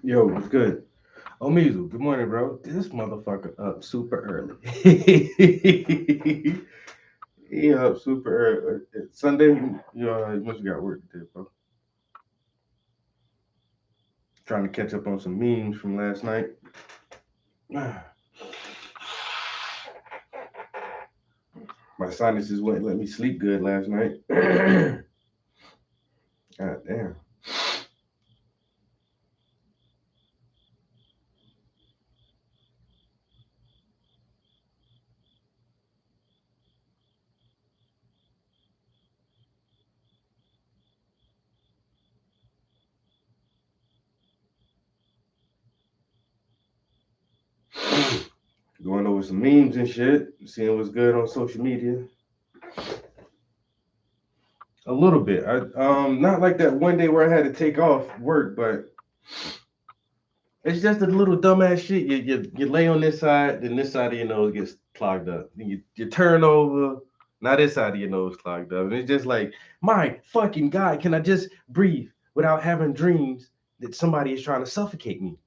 Yo, what's good? Oh, Measle, good morning, bro. This motherfucker up super early. He up super early. Sunday, you must have got work today, bro. Trying to catch up on some memes from last night. My sinuses wouldn't let me sleep good last night. God damn. Going over some memes and shit, seeing what's good on social media. A little bit. I not like that one day where I had to take off work, but it's just a little dumbass shit. You lay on this side, then this side of your nose gets clogged up. Then you turn over, now this side of your nose clogged up. And it's just like, my fucking God, can I just breathe without having dreams that somebody is trying to suffocate me?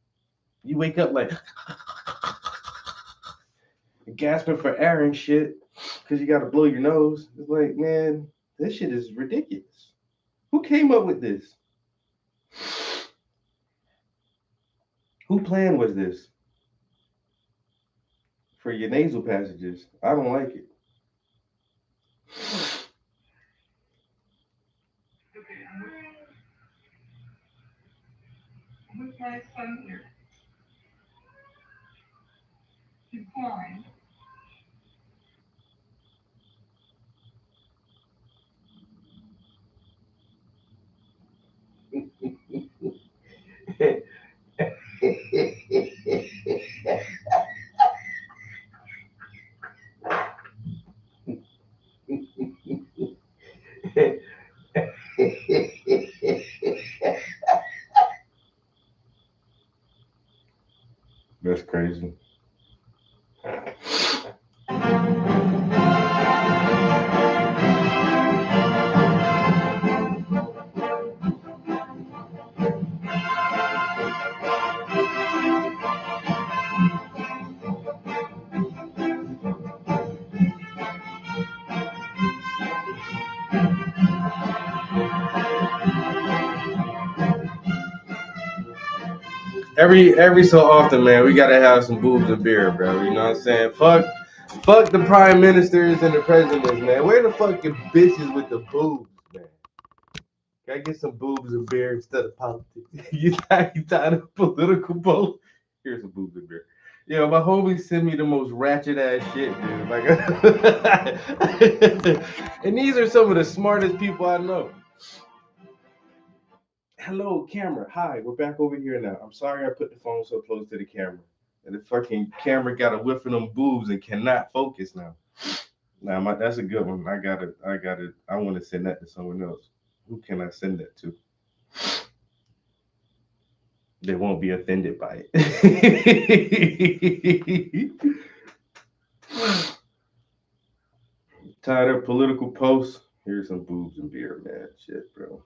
You wake up like gasping for air and shit because you got to blow your nose. It's like, man, this shit is ridiculous. Who came up with this? Who plan was this for your nasal passages? I don't like it. That's crazy. Every so often, man, we gotta have some boobs and beer, bro. You know what I'm saying? Fuck the prime ministers and the presidents, man. Where the fuck your bitches with the boobs, man? Gotta get some boobs and beer instead of politics. You tired of political bull? Here's some boobs and beer. Yo, my homies send me the most ratchet ass shit, dude. Like, and these are some of the smartest people I know. Hello, camera. Hi, we're back over here now. I'm sorry I put the phone so close to the camera. And the fucking camera got a whiff of them boobs and cannot focus now. Now, that's a good one. I want to send that to someone else. Who can I send that to? They won't be offended by it. Tired of political posts? Here's some boobs and beer, man. Shit, bro.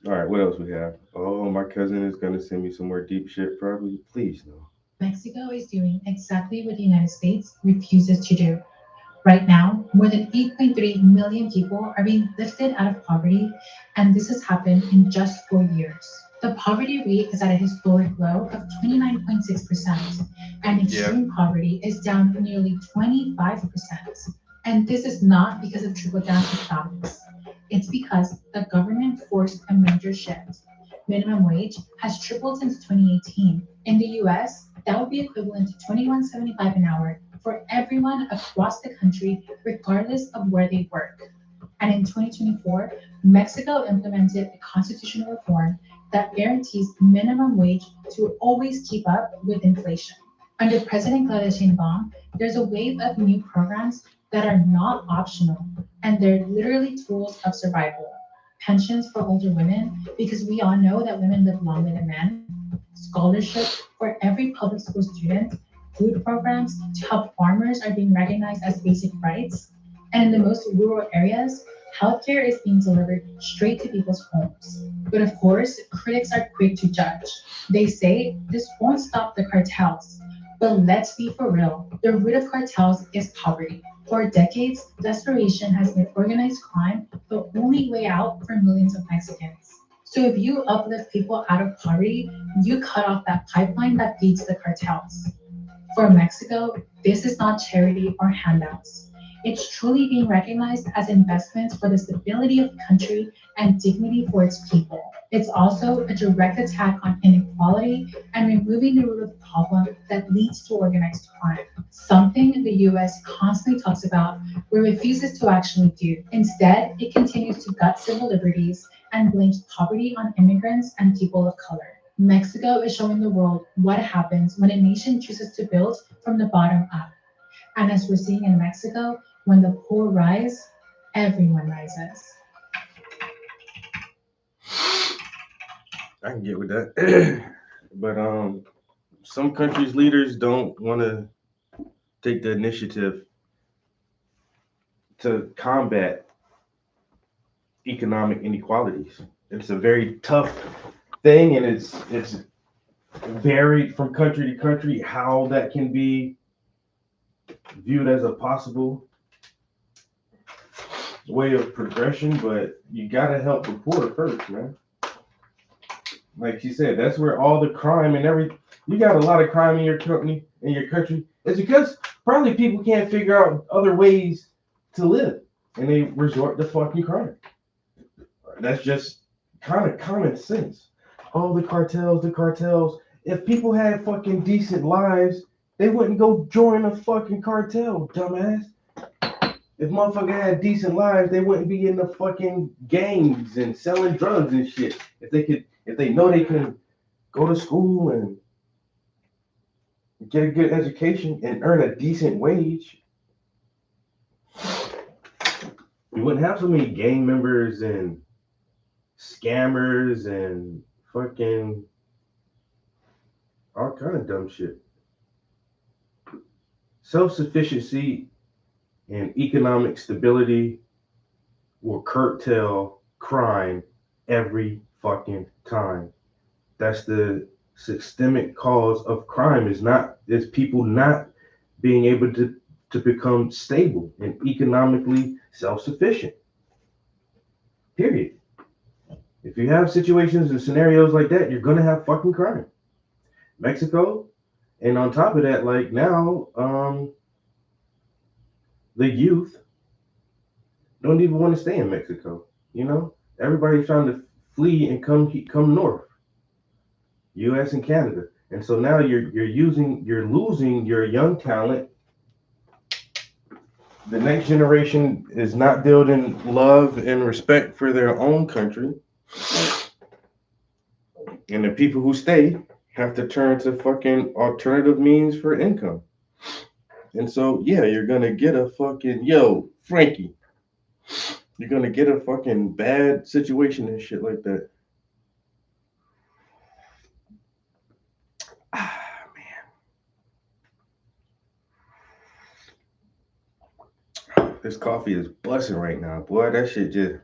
All right, what else we have? Oh, my cousin is gonna send me some more deep shit, probably. Please, no. Mexico is doing exactly what the United States refuses to do. Right now, more than 8.3 million people are being lifted out of poverty, and this has happened in just 4 years. The poverty rate is at a historic low of 29.6%, and Yeah. extreme poverty is down nearly 25%. And this is not because of trickle down economics. It's because the government forced a major shift. Minimum wage has tripled since 2018. In the US, that would be equivalent to 21.75 an hour for everyone across the country, regardless of where they work. And in 2024, Mexico implemented a constitutional reform that guarantees minimum wage to always keep up with inflation. Under President Claudia Sheinbaum, there's a wave of new programs that are not optional, and they're literally tools of survival. Pensions for older women, because we all know that women live longer than men. Scholarship for every public school student. Food programs to help farmers are being recognized as basic rights. And in the most rural areas, Healthcare is being delivered straight to people's homes. But of course, critics are quick to judge. They say this won't stop the cartels. But let's be for real, the root of cartels is poverty. For decades, desperation has made organized crime the only way out for millions of Mexicans. So if you uplift people out of poverty, you cut off that pipeline that feeds the cartels. For Mexico, this is not charity or handouts. It's truly being recognized as investments for the stability of the country and dignity for its people. It's also a direct attack on inequality and removing the root of the problem that leads to organized crime, something the US constantly talks about but refuses to actually do. Instead, it continues to gut civil liberties and blames poverty on immigrants and people of color. Mexico is showing the world what happens when a nation chooses to build from the bottom up. And as we're seeing in Mexico, when the poor rise, everyone rises. I can get with that. But some countries' leaders don't want to take the initiative to combat economic inequalities. It's a very tough thing, and it's varied from country to country how that can be viewed as a possible way of progression. But you gotta help the poor first, man. Like she said, that's where all the crime and every you got a lot of crime in your company in your country. It's because probably people can't figure out other ways to live, and they resort to fucking crime. That's just kind of common sense. All the cartels, the cartels. If people had fucking decent lives, they wouldn't go join a fucking cartel, dumbass. If motherfucker had decent lives, they wouldn't be in the fucking gangs and selling drugs and shit. If they know they can go to school and get a good education and earn a decent wage, we wouldn't have so many gang members and scammers and fucking all kind of dumb shit. Self-sufficiency and economic stability will curtail crime every fucking time. That's the systemic cause of crime is people not being able to become stable and economically self-sufficient. Period. If you have situations and scenarios like that, you're gonna have fucking crime. Mexico, and on top of that, like now, the youth don't even want to stay in Mexico. You know, everybody's trying to flee and come north, U.S. and Canada, and so now you're losing your young talent. The next generation is not building love and respect for their own country, and the people who stay have to turn to fucking alternative means for income. And so, yeah, you're gonna get a fucking Frankie. You're gonna get a fucking bad situation and shit like that. Ah, man, this coffee is busting right now, boy. That shit just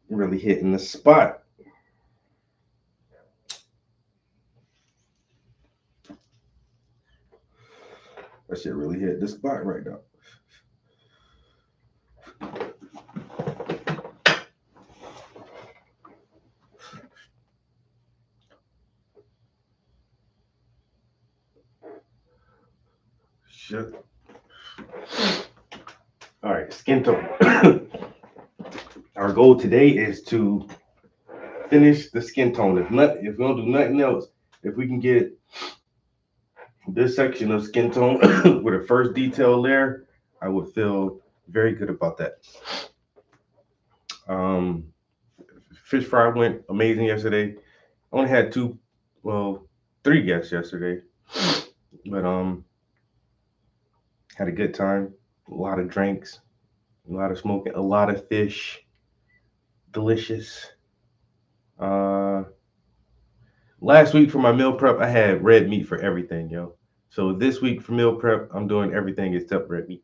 really hitting the spot. That shit really hit the spot right now. Shit. All right, skin tone. Our goal today is to finish the skin tone. If we don't do nothing else, if we can get this section of skin tone with the first detail layer, I would feel very good about that. Um, Fish fry went amazing yesterday. Only had three guests yesterday, but had a good time. A lot of drinks, a lot of smoking, a lot of fish. Delicious. Uh, Last week for my meal prep, I had red meat for everything, yo. So this week for meal prep, I'm doing everything except red meat.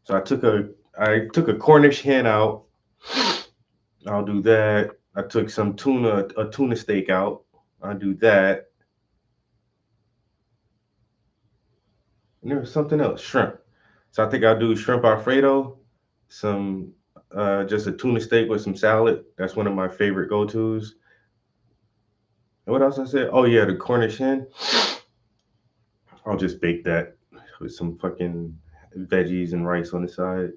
So I took a Cornish hen out. I'll do that. I took a tuna steak out. I'll do that. And there was something else, shrimp. So I think I'll do shrimp Alfredo, some just a tuna steak with some salad. That's one of my favorite go-tos. And what else I said? Oh yeah, the Cornish hen. I'll just bake that with some fucking veggies and rice on the side.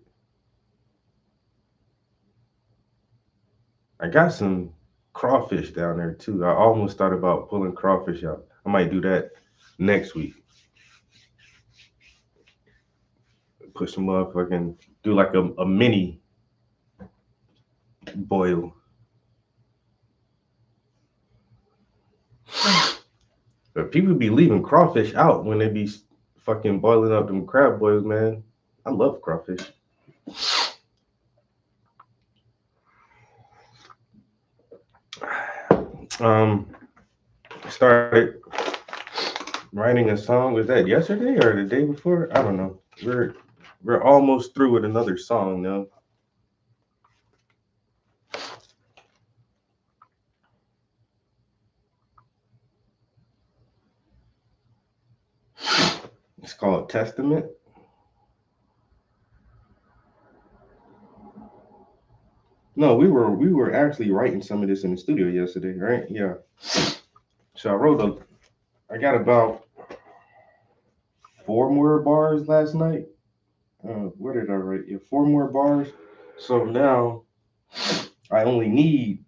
I got some crawfish down there too. I almost thought about pulling crawfish out. I might do that next week. Put some motherfucking do like a mini boil. But people be leaving crawfish out when they be fucking boiling up them crab boils, man. I love crawfish. Started writing a song. Was that yesterday or the day before? I don't know. We're almost through with another song now. It's called Testament. No, we were actually writing some of this in the studio yesterday, right? Yeah. So I got about 4 more bars last night. What did I write? Yeah, 4 more bars. So now I only need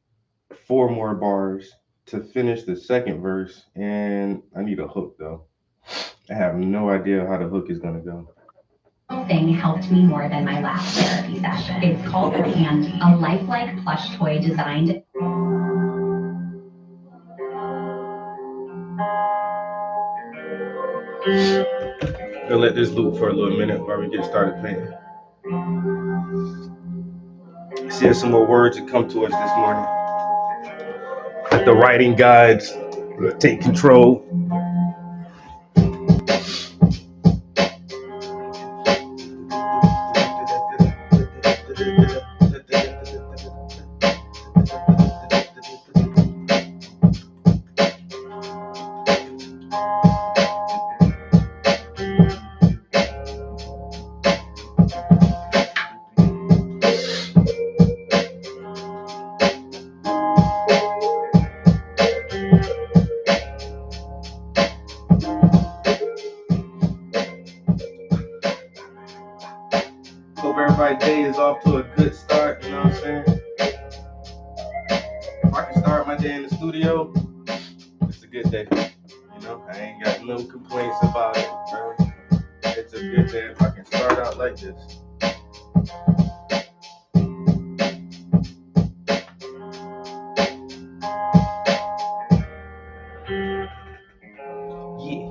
4 more bars to finish the second verse, and I need a hook though. I have no idea how the hook is gonna go. Thing helped me more than my last therapy session. It's called Candy, a lifelike plush toy designed. We'll let this loop for a little minute while we get started painting. See if some more words that come to us this morning. Let the writing guides take control. Hope everybody's day is off to a good start, you know what I'm saying? If I can start my day in the studio, it's a good day. You know, I ain't got no complaints about it, bro. It's a good day if I can start out like this. Yeah.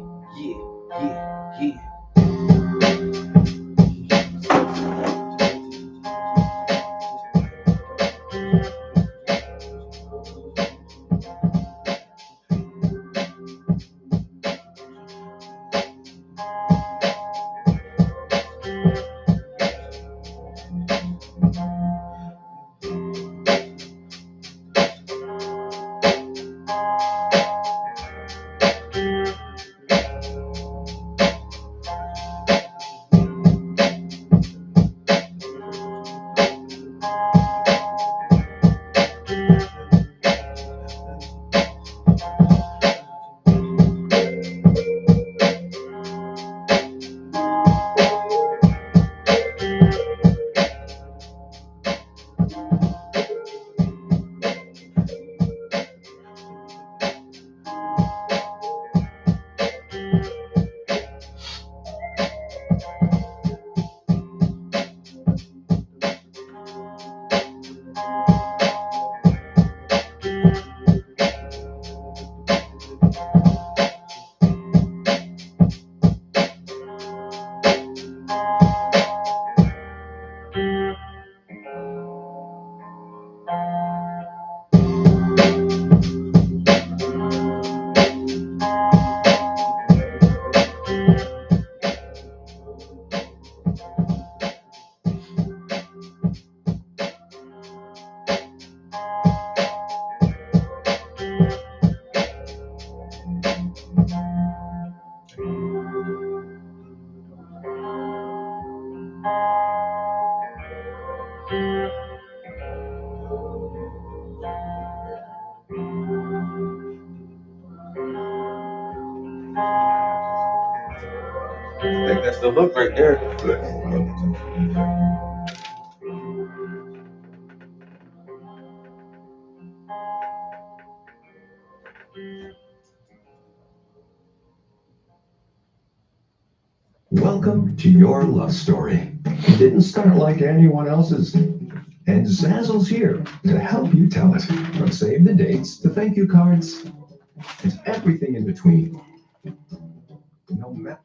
the hook right there. Welcome to your love story. It didn't start like anyone else's. And Zazzle's here to help you tell it. From save the dates to thank you cards and everything in between. No matter.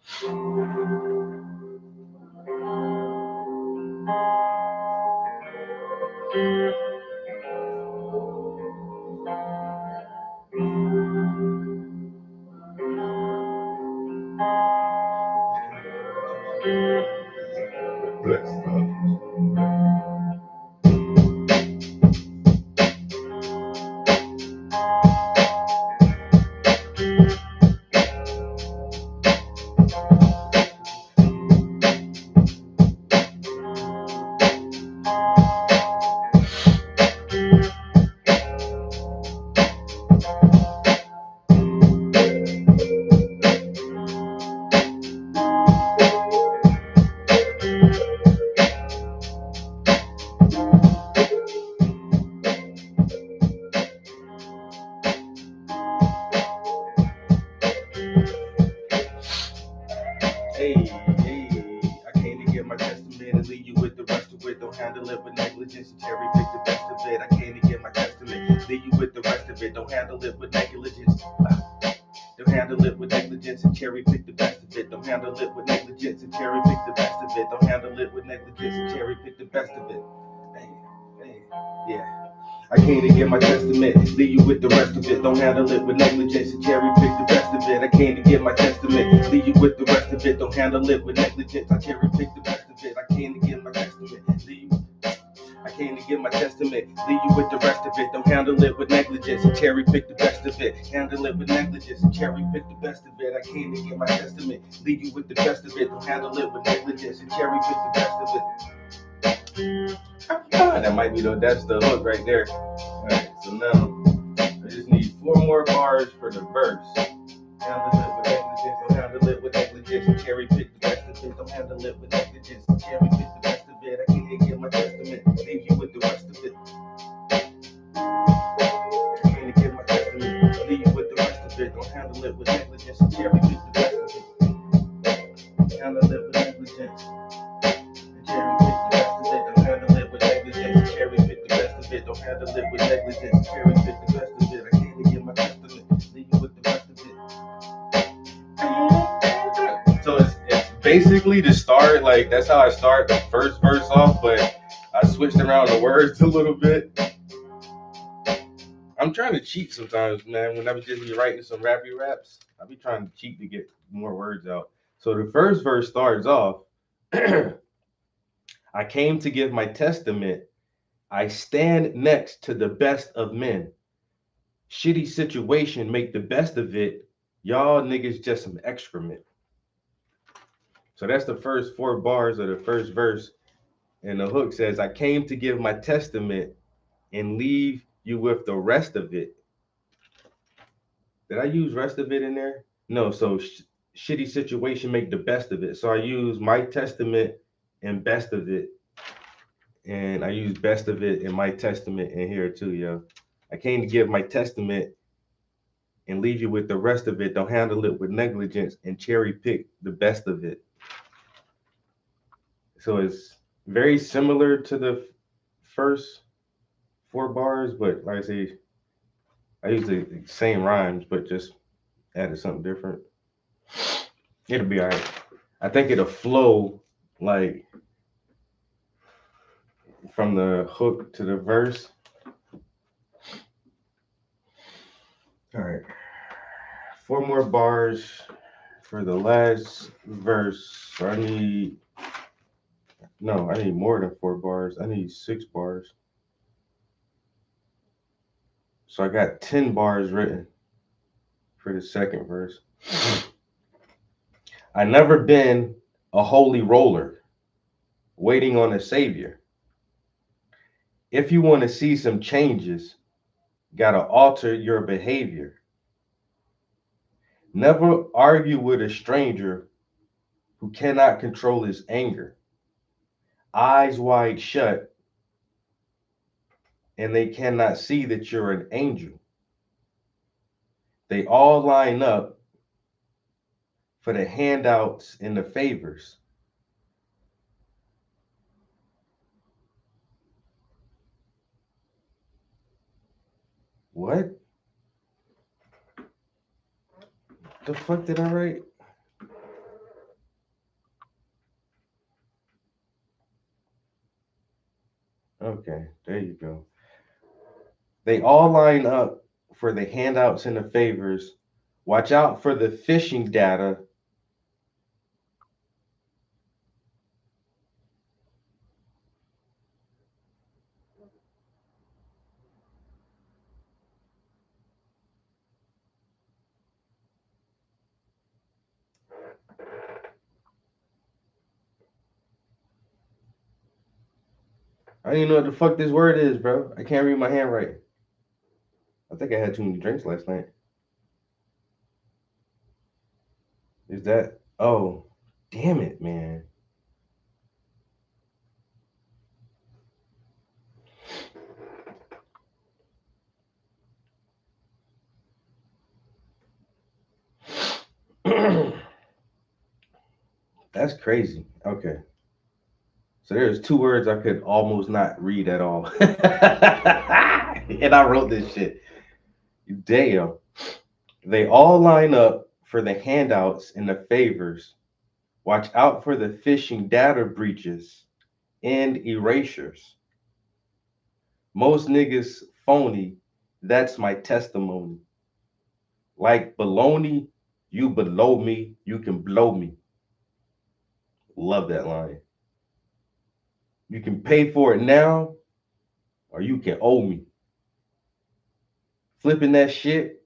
Hey, I came to get my testament and leave you with the rest of it. Don't handle it with negligence and cherry pick the best of it. I came to get my testament, leave you with the rest of it. Don't handle it with negligence. Don't handle it with negligence and cherry pick the best of it. Don't handle it with negligence and cherry pick the best of it. Don't handle it with negligence and cherry pick the best of it. Hey, yeah. I came to get my testament, leave you with the rest of it. Don't handle it with negligence and cherry pick the best of it. I came to get my testament, leave you with the rest of it. Don't handle it with negligence, I cherry pick the best of it. I came to get my testament, leave you. I came to get my testament, leave you with the rest of it. Don't handle it with negligence and cherry pick the best of it. Handle it with negligence and cherry pick the best of it. I came to get my testament, leave you with the best of it. Don't handle it with negligence and cherry pick the best of it. That might be that's the hook right there. Alright, so now I just need 4 more bars for the verse. Handle it with negligence, don't handle it with negligence and cherry pick the best of it. Don't handle it with negligence and cherry pick the best of it. I can't get my testament, leave you with the rest of it. I can't get my testament, leave you with the rest of it. Don't handle it with negligence and cherry pick the best of it. Handle it with negligence and cherry pick the best of it. Don't handle it with negligence and cherry pick the best of it. Don't handle it with negligence and cherry pick the best of it. I can't get my testament, leave you with the rest of it. So it's basically to start, like that's how I start the first verse off, but I switched around the words a little bit. I'm trying to cheat sometimes, man. When I be just be writing some rappy raps, I be trying to cheat to get more words out. So the first verse starts off, I came to give my testament. I stand next to the best of men. Shitty situation, make the best of it. Y'all niggas just some excrement. So that's the first 4 bars of the first verse. And the hook says, I came to give my testament and leave you with the rest of it. Did I use rest of it in there? No, so shitty situation, make the best of it. So I use my testament and best of it. And I use best of it in my testament in here too, yo. I came to give my testament and leave you with the rest of it. Don't handle it with negligence and cherry pick the best of it. So it's very similar to the first 4 bars, but like I say, I use the same rhymes, but just added something different. It'll be all right. I think it'll flow like from the hook to the verse. All right. 4 more bars for the last verse. So I need more than 4 bars. I need 6 bars. So I got 10 bars written for the second verse. I never been a holy roller, waiting on a savior. If you want to see some changes, gotta alter your behavior. Never argue with a stranger who cannot control his anger, eyes wide shut, and they cannot see that you're an angel. They all line up for the handouts and the favors. What? The fuck did I write? Okay, there you go. They all line up for the handouts and the favors. Watch out for the phishing data. I don't even know what the fuck this word is, bro. I can't read my handwriting. I think I had too many drinks last night. Is that? Oh, damn it, man. That's crazy. Okay. So there's two words I could almost not read at all. And I wrote this shit. Damn. They all line up for the handouts and the favors. Watch out for the phishing data breaches and erasures. Most niggas phony. That's my testimony. Like baloney, you below me, you can blow me. Love that line. You can pay for it now, or you can owe me. Flipping that shit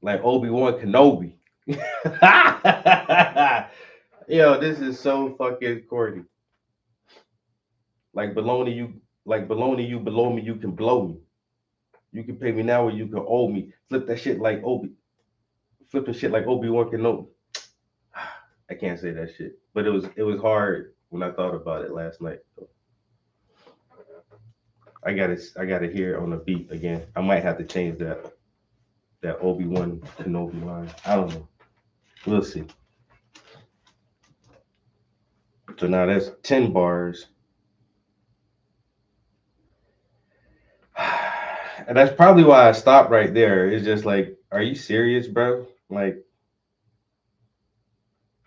like Obi-Wan Kenobi. Yo, this is so fucking corny. Like baloney, you below me, you can blow me. You can pay me now or you can owe me. Flip that shit like Flipping shit like Obi-Wan Kenobi. I can't say that shit. But it was hard when I thought about it last night. I gotta hear it on the beat again. I might have to change that Obi-Wan Kenobi line. I don't know. We'll see. So now that's 10 bars. And that's probably why I stopped right there. It's just like, are you serious, bro? Like,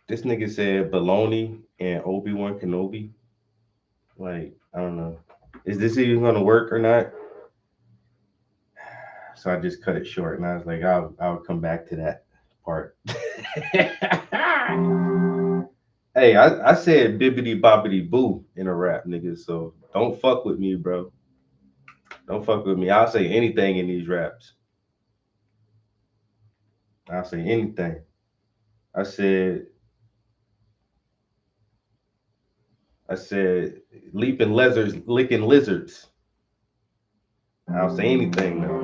this nigga said baloney and Obi-Wan Kenobi. Like, I don't know. Is this even gonna work or not? So I just cut it short and I was like, I'll come back to that part. Hey, I said bibbity boppity boo in a rap, nigga. So don't fuck with me, bro. Don't fuck with me. I'll say anything in these raps. I'll say anything. I said leaping lizards, licking lizards. I'll say anything though.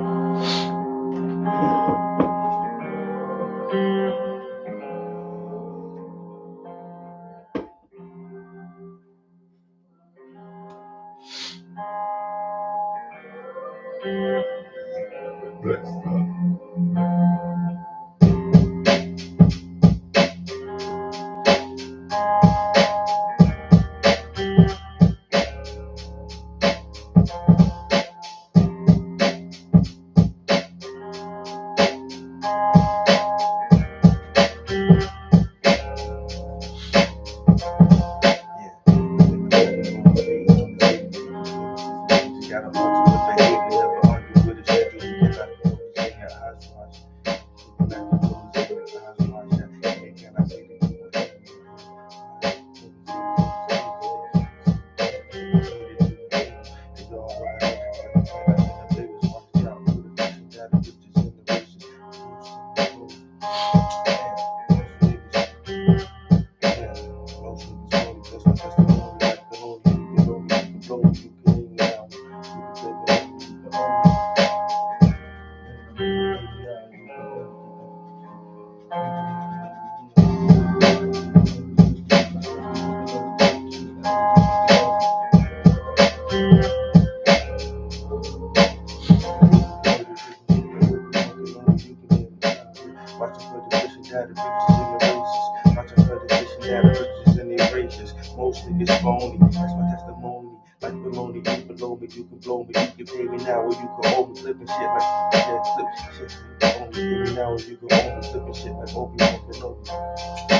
phony. That's my testimony. Like baloney, you below me, you can blow me, you can pay me now, or you can hold me, flipping shit like flip shit. Only pay me now, or you can hold me, flipping shit like Obi-Wan Kenobi.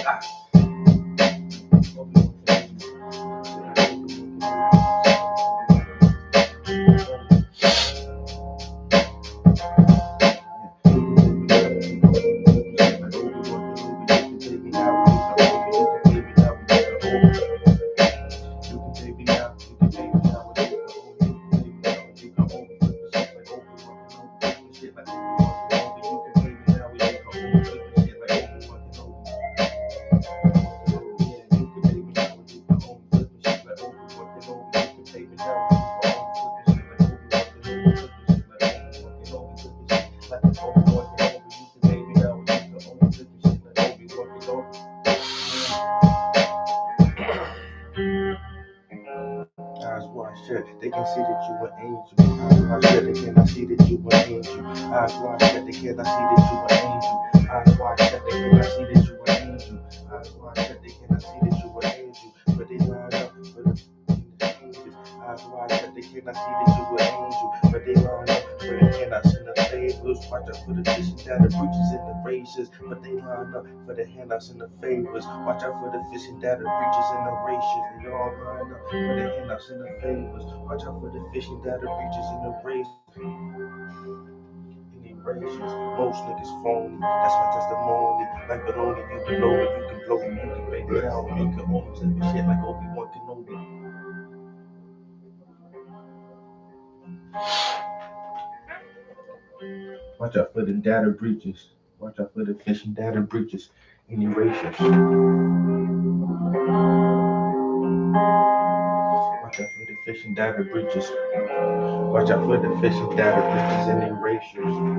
Ah. Obi-Wan They can see that you an angel. Eyes wide shut, they cannot see that you an angel. Eyes wide shut, they cannot see that you an angel. Eyes wide shut, they cannot see that you an angel. Eyes wide shut, they cannot see that you an angel. But they line up for the angels. Eyes wide shut, they cannot see that you an angel. But they line up for the handouts and the favors. Watch out for the fishing that the breaches and the races. But they line up for the handouts and the favors. Watch out for the fishing that the breaches and the races. They all line up for the handouts and the favors. Watch out for the fishing that the breaches and the races. And the races. Most niggas phony. That's my testimony. Like baloney, you below me, you can blow me, you can bang me down, you can own me, shit like Obi-Wan Kenobi. Watch out for the data breaches. Watch out for the fishing data breaches and erasures. Watch out for the fishing data breaches. Watch out for the fishing data breaches and erasures.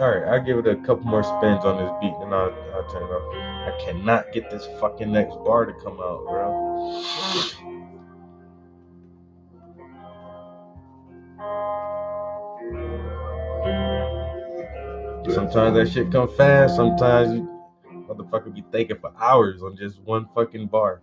All right, I'll give it a couple more spins on this beat, and I'll turn it off. I cannot get this fucking next bar to come out, bro. Sometimes that shit come fast. Sometimes you motherfucker be thinking for hours on just one fucking bar.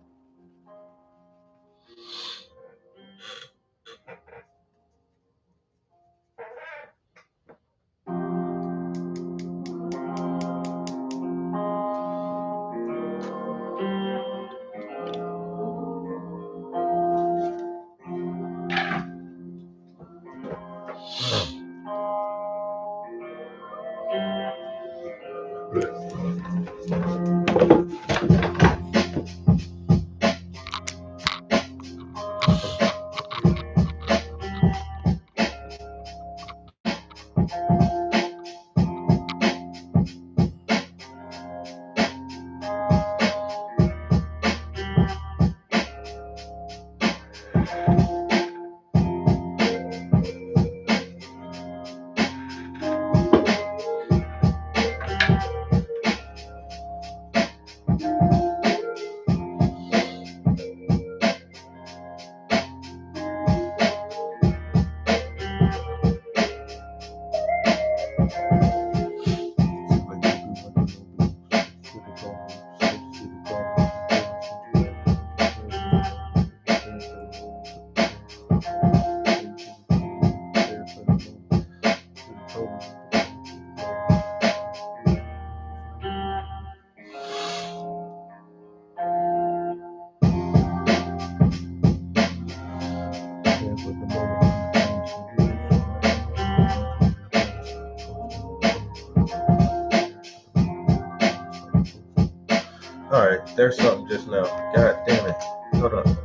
All right, there's something just now. God damn it. Hold on.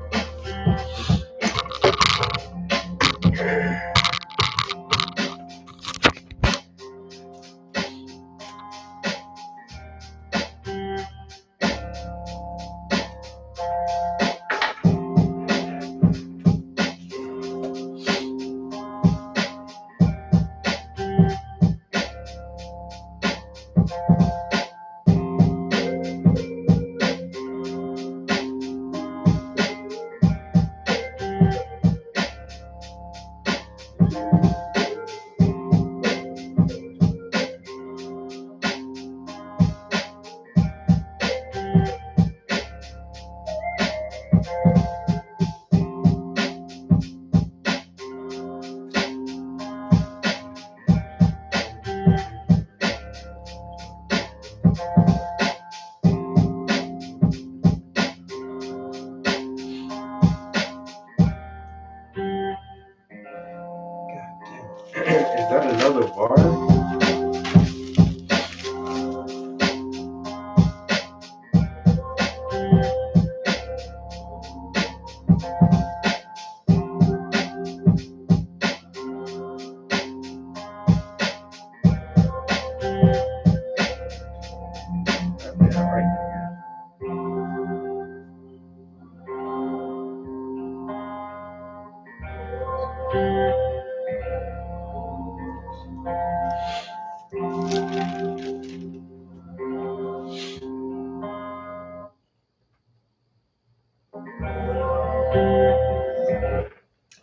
Is that another bar?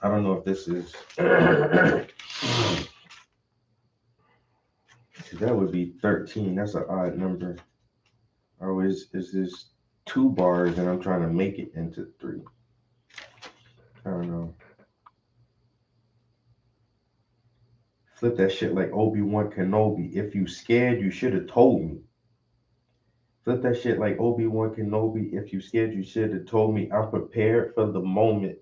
I don't know if this is. That would be 13. That's an odd number. Or is this 2 bars and I'm trying to make it into 3? I don't know. Flip that shit like Obi-Wan Kenobi. If you scared, you should have told me. Flip that shit like Obi-Wan Kenobi. If you scared, you should have told me. I'm prepared for the moment.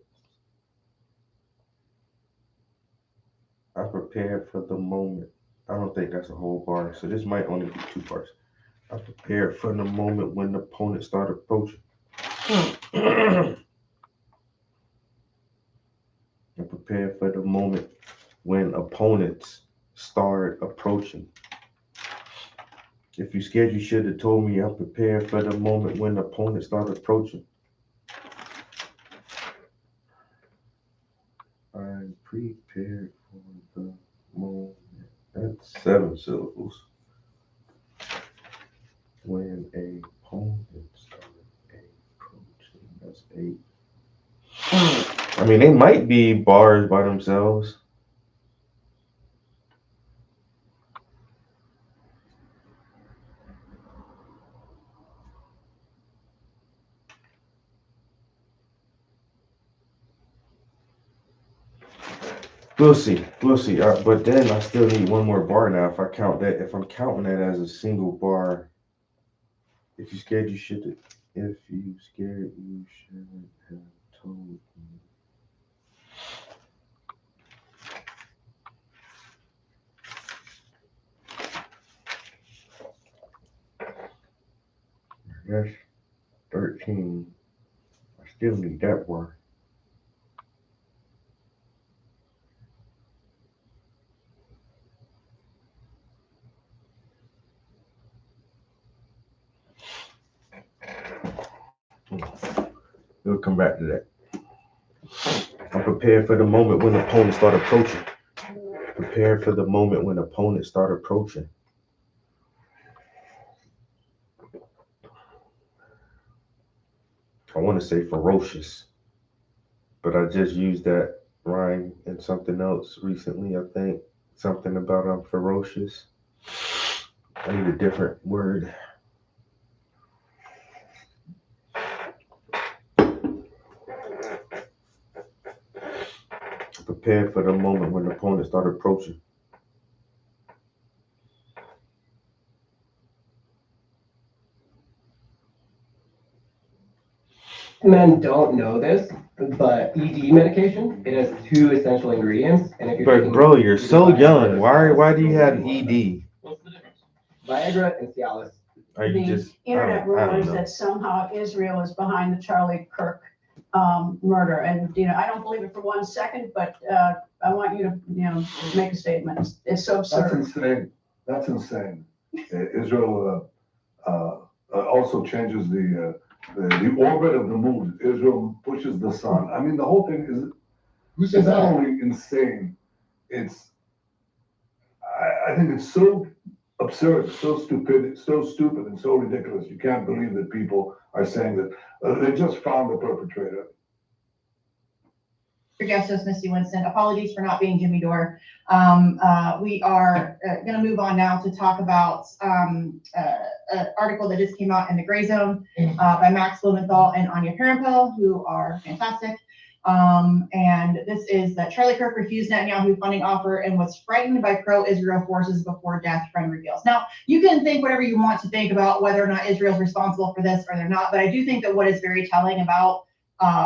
I'm prepared for the moment. I don't think that's a whole bar. So this might only be 2 bars. I'm prepared for the moment when the opponent start approaching. I'm prepared for the moment when opponents start approaching. If you scared, you should have told me. I'm prepared for the moment when opponents start approaching. I'm prepared for the moment That's 7 syllables. When a opponent started approaching, that's 8. I mean, they might be bars by themselves. We'll see. We'll see. But then I still need one more bar now. If I count that, if I'm counting that as a single bar, if you scared, you should. If you scared, you should have told me. That's 13. I still need that bar. We'll come back to that. I'm prepared for the moment when opponents start approaching. Prepare for the moment when opponents start approaching. I want to say ferocious, but I just used that rhyme in something else recently. I think something about I'm ferocious. I need a different word. Prepare for the moment when opponents start approaching. Men don't know this, but ED medication, it has 2 essential ingredients. And if you're But taking bro, you're so Viagra, young. Why Cialis, do you have you'll ED? What's the difference? Viagra and Cialis. Are you The just internet I don't rumors know. that somehow Israel is behind the Charlie Kirk murder. And, I don't believe it for 1 second, but I want you to, make a statement. It's so That's absurd. insane. That's insane. Israel also changes the orbit of the moon. Israel pushes the sun. I mean, the whole thing Who is not only insane. I think it's so absurd, so stupid, and so ridiculous. You can't believe that people are saying that they just found the perpetrator. Justice Misty Winston. Apologies for not being Jimmy Dore. We are going to move on now to talk about an article that just came out in the Gray Zone by Max Blumenthal and Anya Parampil, who are fantastic. And this is that Charlie Kirk refused Netanyahu funding offer and was frightened by pro-Israel forces before death, friend reveals. Now, you can think whatever you want to think about whether or not Israel's responsible for this or they're not, but I do think that what is very telling about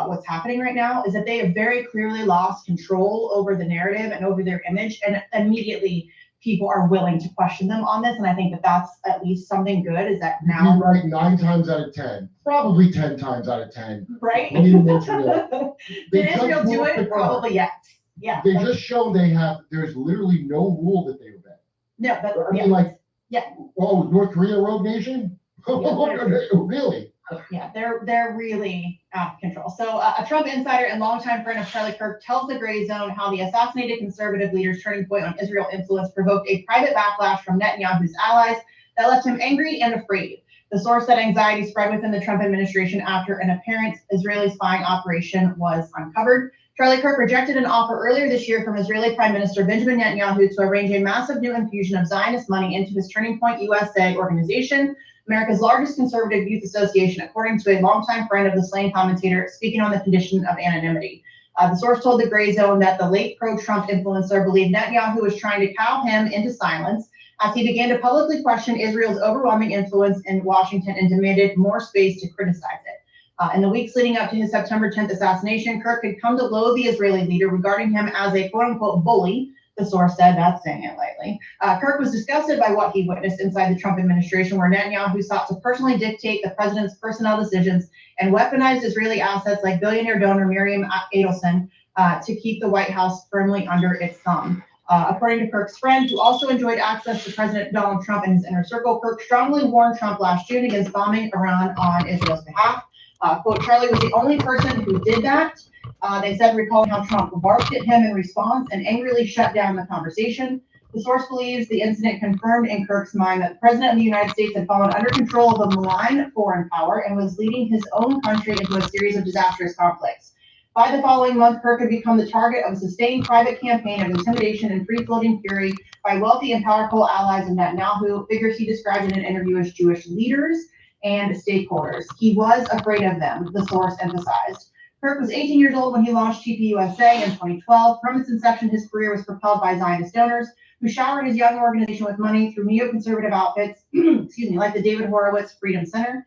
what's happening right now is that they have very clearly lost control over the narrative and over their image, and immediately people are willing to question them on this. And I think that that's at least something good, is that now, You're right, 9 times out of 10, probably 10 times out of 10. right? When you mention that, Did Israel do it? Probably yes. Yeah. They just show there's literally no rule that they obey. No, but I mean, yeah. Oh, North Korea rogue nation? Really? Yeah, they're really out of control. So a Trump insider and longtime friend of Charlie Kirk tells the Gray Zone how the assassinated conservative leader's turning point on Israel influence provoked a private backlash from Netanyahu's allies that left him angry and afraid. The source said anxiety spread within the Trump administration after an apparent Israeli spying operation was uncovered. Charlie Kirk rejected an offer earlier this year from Israeli Prime Minister Benjamin Netanyahu to arrange a massive new infusion of Zionist money into his Turning Point USA organization, America's largest conservative youth association, according to a longtime friend of the slain commentator speaking on the condition of anonymity. The source told the Gray Zone that the late pro-Trump influencer believed Netanyahu was trying to cow him into silence as he began to publicly question Israel's overwhelming influence in Washington and demanded more space to criticize it. In the weeks leading up to his September 10th assassination, Kirk had come to loathe the Israeli leader, regarding him as a quote-unquote bully. The source said, that's saying it lightly. Kirk was disgusted by what he witnessed inside the Trump administration, where Netanyahu sought to personally dictate the president's personnel decisions and weaponized Israeli assets like billionaire donor Miriam Adelson to keep the White House firmly under its thumb. According to Kirk's friend, who also enjoyed access to President Donald Trump and his inner circle, Kirk strongly warned Trump last June against bombing Iran on Israel's behalf. Quote, Charlie was the only person who did that. They said, recalling how Trump barked at him in response and angrily shut down the conversation. The source believes the incident confirmed in Kirk's mind that the President of the United States had fallen under control of a malign foreign power and was leading his own country into a series of disastrous conflicts. By the following month, Kirk had become the target of a sustained private campaign of intimidation and free-floating fury by wealthy and powerful allies of Netanyahu, figures he described in an interview as Jewish leaders and stakeholders. He was afraid of them, the source emphasized. Kirk was 18 years old when he launched TPUSA in 2012. From its inception, his career was propelled by Zionist donors who showered his young organization with money through neoconservative outfits, like the David Horowitz Freedom Center.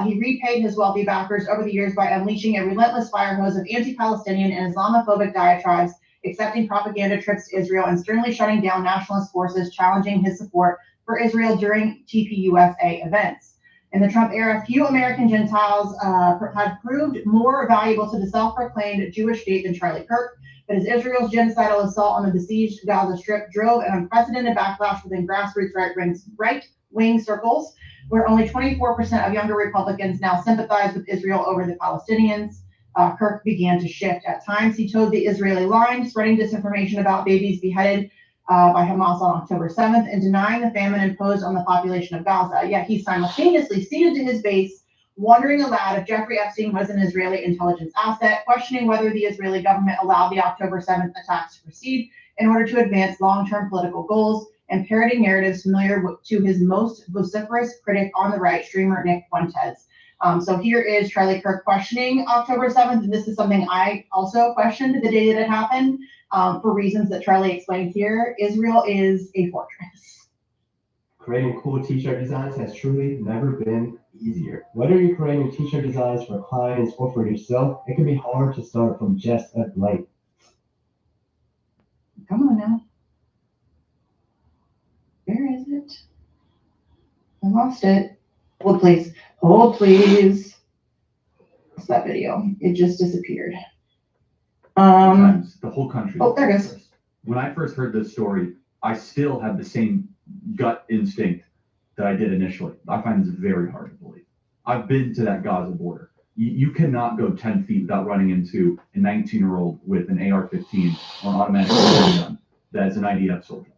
He repaid his wealthy backers over the years by unleashing a relentless fire hose of anti-Palestinian and Islamophobic diatribes, accepting propaganda trips to Israel, and sternly shutting down nationalist forces challenging his support for Israel during TPUSA events. In the Trump era, few American Gentiles had proved more valuable to the self-proclaimed Jewish state than Charlie Kirk. But as Israel's genocidal assault on the besieged Gaza Strip drove an unprecedented backlash within grassroots right-wing circles, where only 24% of younger Republicans now sympathize with Israel over the Palestinians, Kirk began to shift. At times, he towed the Israeli line, spreading disinformation about babies beheaded by Hamas on October 7th and denying the famine imposed on the population of Gaza. Yet he simultaneously ceded to his base, wondering aloud if Jeffrey Epstein was an Israeli intelligence asset, questioning whether the Israeli government allowed the October 7th attacks to proceed in order to advance long-term political goals, and parroting narratives familiar to his most vociferous critic on the right, streamer Nick Fuentes. So here is Charlie Kirk questioning October 7th, and this is something I also questioned the day that it happened, for reasons that Charlie explains here. Israel is a fortress. Creating cool t-shirt designs has truly never been easier. Whether you're creating t-shirt designs for clients or for yourself, it can be hard to start from just a blank. Come on now. Where is it? I lost it. Hold please. Hold please. What's that video? It just disappeared. The whole country. Oh, there it is. When I first heard this story, I still have the same gut instinct that I did initially. I find this very hard to believe. I've been to that Gaza border. You cannot go 10 feet without running into a 19-year-old with an AR-15 or an automatic gun that is an IDF soldier.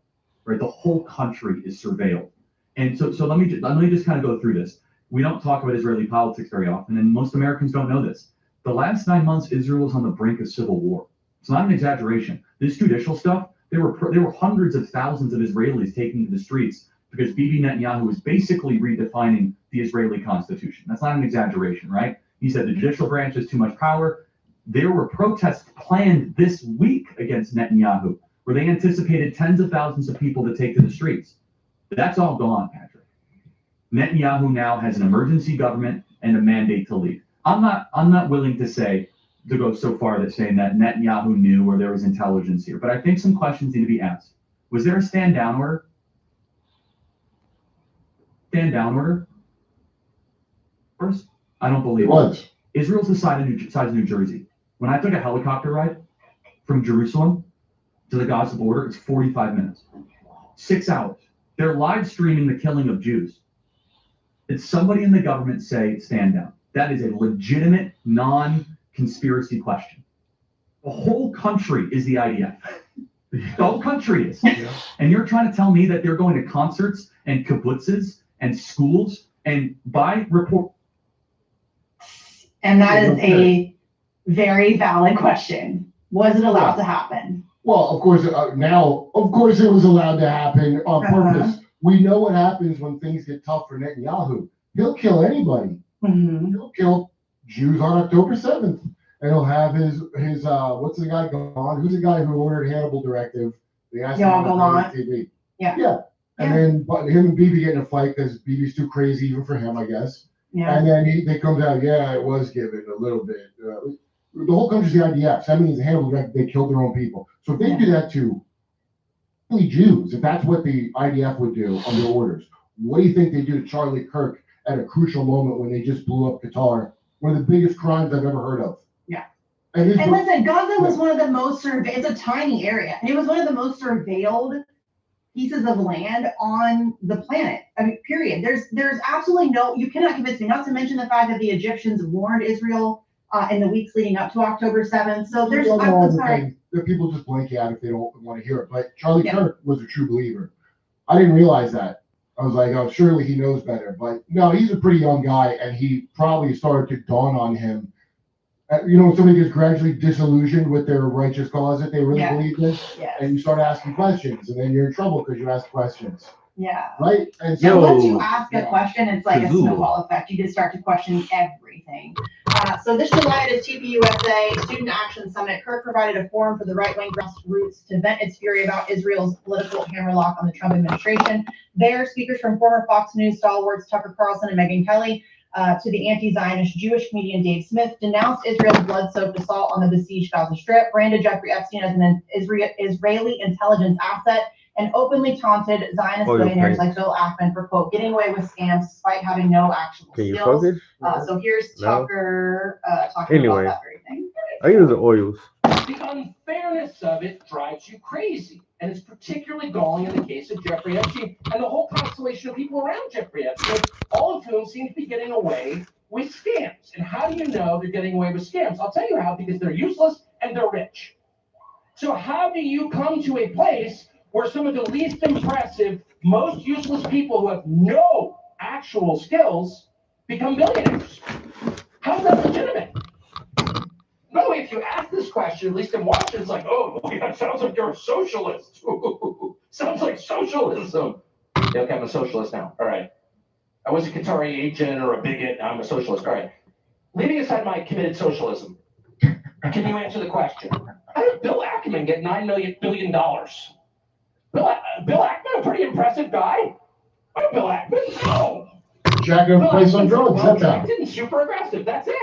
Right? The whole country is surveilled. And so let me just kind of go through this. We don't talk about Israeli politics very often, and most Americans don't know this. The last 9 months, Israel was on the brink of civil war. It's not an exaggeration. This judicial stuff, there were hundreds of thousands of Israelis taking to the streets because Bibi Netanyahu was basically redefining the Israeli constitution. That's not an exaggeration, right? He said the judicial branch has too much power. There were protests planned this week against Netanyahu, where they anticipated tens of thousands of people to take to the streets. That's all gone, Patrick. Netanyahu now has an emergency government and a mandate to lead. I'm not willing to go so far as saying that Netanyahu knew or there was intelligence here, but I think some questions need to be asked. Was there a stand down order? Stand down order? First, I don't believe it. Israel's the size of New Jersey. When I took a helicopter ride from Jerusalem to the Gaza border, it's 45 minutes. 6 hours. They're live streaming the killing of Jews. Did somebody in the government say stand down? That is a legitimate, non-conspiracy question. The whole country is the IDF. The whole country is. Yeah. And you're trying to tell me that they're going to concerts and kibbutzes and schools and by report. And that is a very valid question. Was it allowed to happen? Well, of course, of course it was allowed to happen on purpose. We know what happens when things get tough for Netanyahu. He'll kill anybody. Mm-hmm. He'll kill Jews on October 7th. And he'll have his what's the guy gone? Who's the guy who ordered Hannibal Directive? Yoav Gallant. Yeah. Yeah. And then him and Bibi get in a fight because Bibi's too crazy even for him, I guess. Yeah. And then they comes out, yeah, it was given a little bit. The whole country's the IDF. So that means Hannibal Directive, they killed their own people. So if they do that to only Jews, if that's what the IDF would do under orders, what do you think they do to Charlie Kirk at a crucial moment when they just blew up Qatar? One of the biggest crimes I've ever heard of. Yeah. And listen, Gaza was one of the most it's a tiny area, and it was one of the most surveilled pieces of land on the planet. I mean, period. There's absolutely you cannot convince me, not to mention the fact that the Egyptians warned Israel in the weeks leading up to October 7th. So there's, I'm sorry. that people just blank out if they don't want to hear it. But Charlie Yeah. Kirk was a true believer. I didn't realize that. I was like, oh, surely he knows better. But no, he's a pretty young guy, and he probably started to dawn on him. When somebody gets gradually disillusioned with their righteous cause that they really Yeah. believe in, Yes. and you start asking questions, and then you're in trouble because you ask questions, Yeah. right? And So so, once you ask a yeah. question, it's like a Kazoo. snowball effect. You just start to question everything. So this July at TPUSA Student Action Summit, Kirk provided a forum for the right-wing grassroots to vent its fury about Israel's political hammerlock on the Trump administration. There, speakers from former Fox News stalwarts Tucker Carlson and Megyn Kelly to the anti-Zionist Jewish comedian Dave Smith denounced Israel's blood-soaked assault on the besieged Gaza Strip, branded Jeffrey Epstein as an Israeli intelligence asset, and openly taunted Zionist Oh, billionaires okay. like Bill Ackman for, quote, getting away with scams despite having no actual Can you skills. focus? So here's No. Tucker talking Anyway. about that very thing. I use the oils. The unfairness of it drives you crazy. And it's particularly galling in the case of Jeffrey Epstein and the whole constellation of people around Jeffrey Epstein, all of whom seem to be getting away with scams. And how do you know they're getting away with scams? I'll tell you how, because they're useless and they're rich. So how do you come to a place where some of the least impressive, most useless people who have no actual skills become billionaires? How's that legitimate? By the way, if you ask this question, at least in Washington, it's like, oh, yeah, it sounds like you're a socialist. Sounds like socialism. Yeah, okay, I'm a socialist now. All right. I was a Qatari agent or a bigot. Now I'm a socialist. All right. Leaving aside my committed socialism, can you answer the question? How did Bill Ackman get $9 billion? Bill Ackman, a pretty impressive guy. Oh, Bill Ackman? No. Jacking Bill up place on Ackman's drugs. That's how. well-connected and super aggressive. That's it.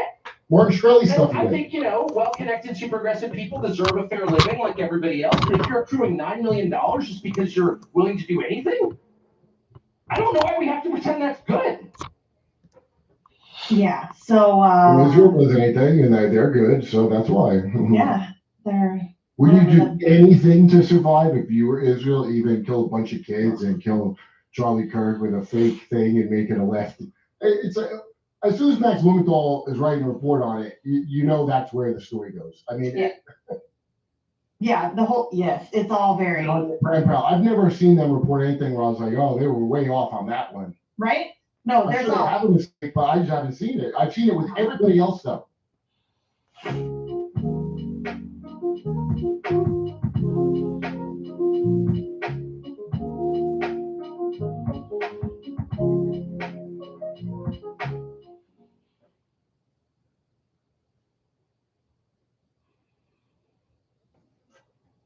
Morgan Shkreli stuff I again. think, well-connected, super aggressive people deserve a fair living like everybody else. And if you're accruing $9 million just because you're willing to do anything, I don't know why we have to pretend that's good. Yeah. So Well, Israel does anything, and they're good, so that's why. yeah, they're Would you do anything to survive if you were Israel, even kill a bunch of kids and kill Charlie Kirk with a fake thing and make it a left? It's like, as soon as Max Blumenthal is writing a report on it, you know that's where the story goes. I mean, yeah, the whole it's all very Brad Powell. I've never seen them report anything where I was like, oh, they were way off on that one. right. No, I'm there's sure they not. have a mistake, but I just haven't seen it. I've seen it with everybody else though.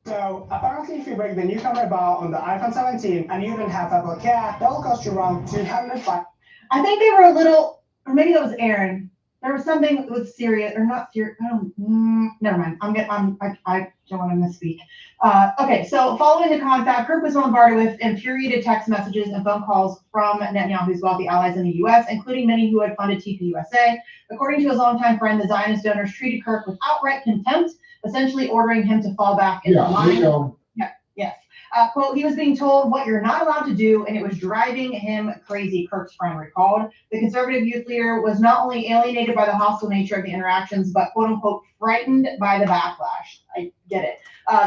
So apparently if you break the new camera bar on the iPhone 17 and you don't have Apple Care, that will cost you around $205. I think they were a little, or maybe that was Aaron. There was something that was serious, or not serious. Never mind. I don't want to misspeak. Okay, so following the confab, Kirk was bombarded with infuriated text messages and phone calls from Netanyahu's wealthy allies in the U.S., including many who had funded TPUSA. According to his longtime friend, the Zionist donors treated Kirk with outright contempt, essentially ordering him to fall back into line. Yes. Quote, he was being told what you're not allowed to do, and it was driving him crazy, Kirk's friend recalled. The conservative youth leader was not only alienated by the hostile nature of the interactions, but quote unquote, frightened by the backlash. I get it.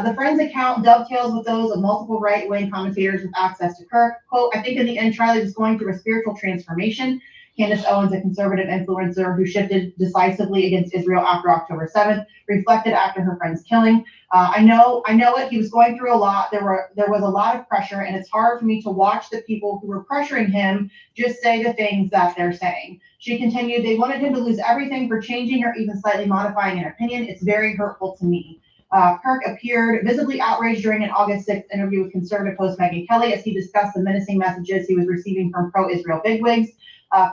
The friend's account dovetails with those of multiple right-wing commentators with access to Kirk. Quote, I think in the end, Charlie was going through a spiritual transformation. Candace Owens, a conservative influencer who shifted decisively against Israel after October 7th, reflected after her friend's killing. I know it. He was going through a lot. There was a lot of pressure, and it's hard for me to watch the people who were pressuring him just say the things that they're saying. She continued, they wanted him to lose everything for changing or even slightly modifying an opinion. It's very hurtful to me. Kirk appeared visibly outraged during an August 6th interview with conservative host Megyn Kelly as he discussed the menacing messages he was receiving from pro-Israel bigwigs.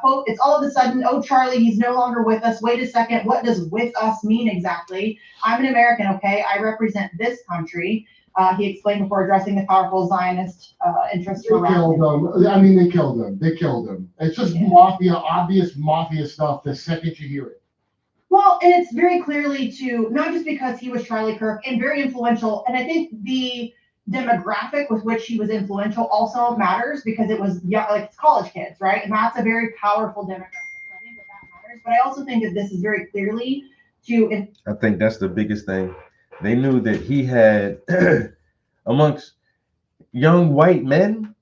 Quote, it's all of a sudden, oh, Charlie, he's no longer with us. Wait a second. What does with us mean exactly? I'm an American, okay? I represent this country. He explained before addressing the powerful Zionist interests around him. I mean, they killed him. It's just obvious mafia stuff the second you hear it. Well, and it's very clearly to, not just because he was Charlie Kirk and very influential, and I think the demographic with which he was influential also matters because it was it's college kids, right? And that's a very powerful demographic. So I think that matters. But I also think that this is very clearly to. I think that's the biggest thing. They knew that he had, amongst young white men,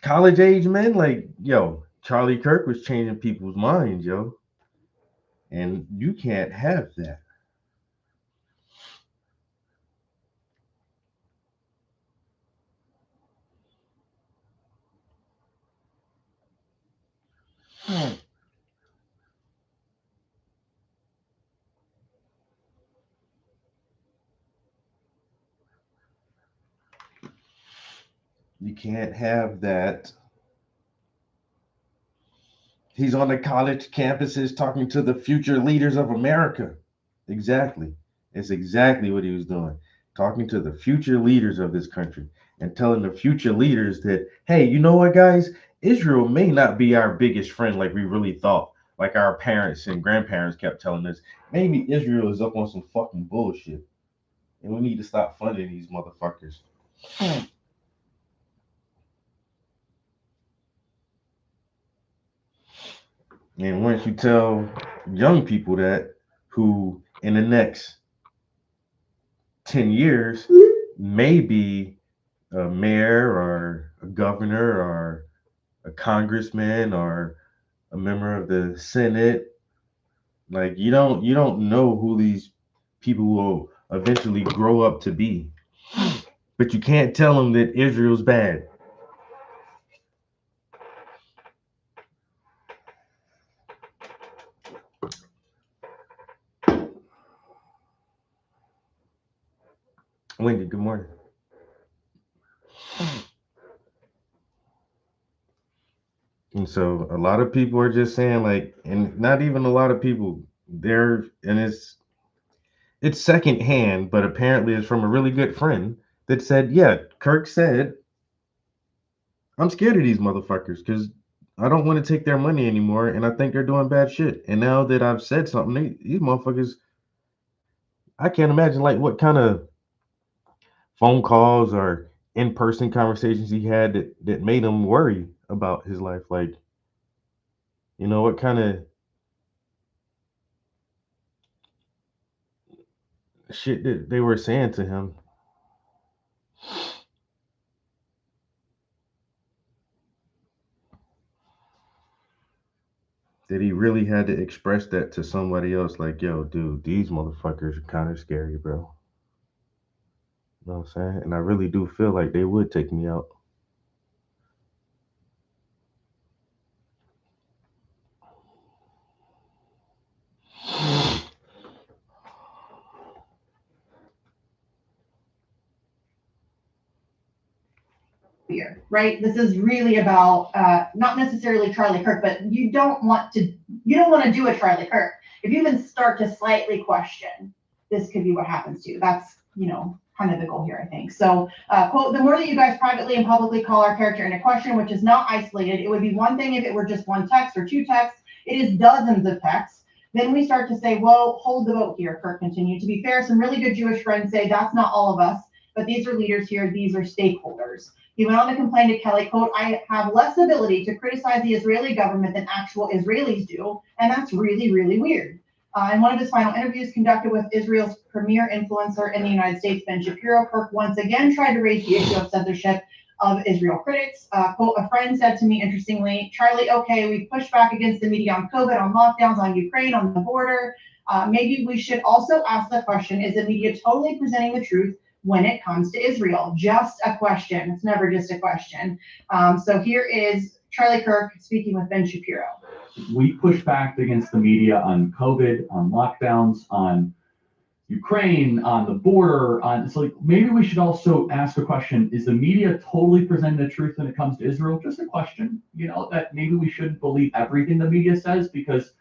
college age men, like, yo, Charlie Kirk was changing people's minds, yo. And you can't have that. You can't have that. He's on the college campuses talking to the future leaders of America. Exactly. It's exactly what he was doing. Talking to the future leaders of this country and telling the future leaders that, hey, you know what, guys? Israel may not be our biggest friend like we really thought. Like our parents and grandparents kept telling us. Maybe Israel is up on some fucking bullshit. And we need to stop funding these motherfuckers. And once you tell young people that, who in the next 10 years may be a mayor or a governor or a congressman or a member of the Senate, like you don't know who these people will eventually grow up to be. But you can't tell them that Israel's bad. Wendy, good morning. And so a lot of people are just saying, like, and not even a lot of people, they're, and it's secondhand, but apparently it's from a really good friend that said, yeah, Kirk said, I'm scared of these motherfuckers because I don't want to take their money anymore, and I think they're doing bad shit. And now that I've said something, these motherfuckers, I can't imagine like what kind of phone calls or in-person conversations he had that made him worry about his life. Like, you know, what kind of shit that they were saying to him. That he really had to express that to somebody else, like, yo, dude, these motherfuckers are kind of scary, bro. You know what I'm saying? And I really do feel like they would take me out. Here, right? This is really about not necessarily Charlie Kirk, but you don't want to do a Charlie Kirk. If you even start to slightly question, this could be what happens to you. That's, kind of the goal here, I think. So, quote, the more that you guys privately and publicly call our character into question, which is not isolated, it would be one thing if it were just one text or two texts. It is dozens of texts. Then we start to say, well, hold the boat here, Kirk continued. To be fair, some really good Jewish friends say that's not all of us, but these are leaders here, these are stakeholders. He went on to complain to Kelly, quote, I have less ability to criticize the Israeli government than actual Israelis do, and that's really, really weird. In one of his final interviews conducted with Israel's premier influencer in the United States, Ben Shapiro, Kirk once again tried to raise the issue of censorship of Israel critics. Quote, a friend said to me, interestingly, Charlie, okay, we pushed back against the media on COVID, on lockdowns, on Ukraine, on the border. Maybe we should also ask the question, is the media totally presenting the truth when it comes to Israel? Just a question. It's never just a question. So here is Charlie Kirk speaking with Ben Shapiro. We push back against the media on COVID, on lockdowns, on Ukraine, on the border, so like maybe we should also ask a question, is the media totally presenting the truth when it comes to Israel? Just a question, that maybe we shouldn't believe everything the media says, because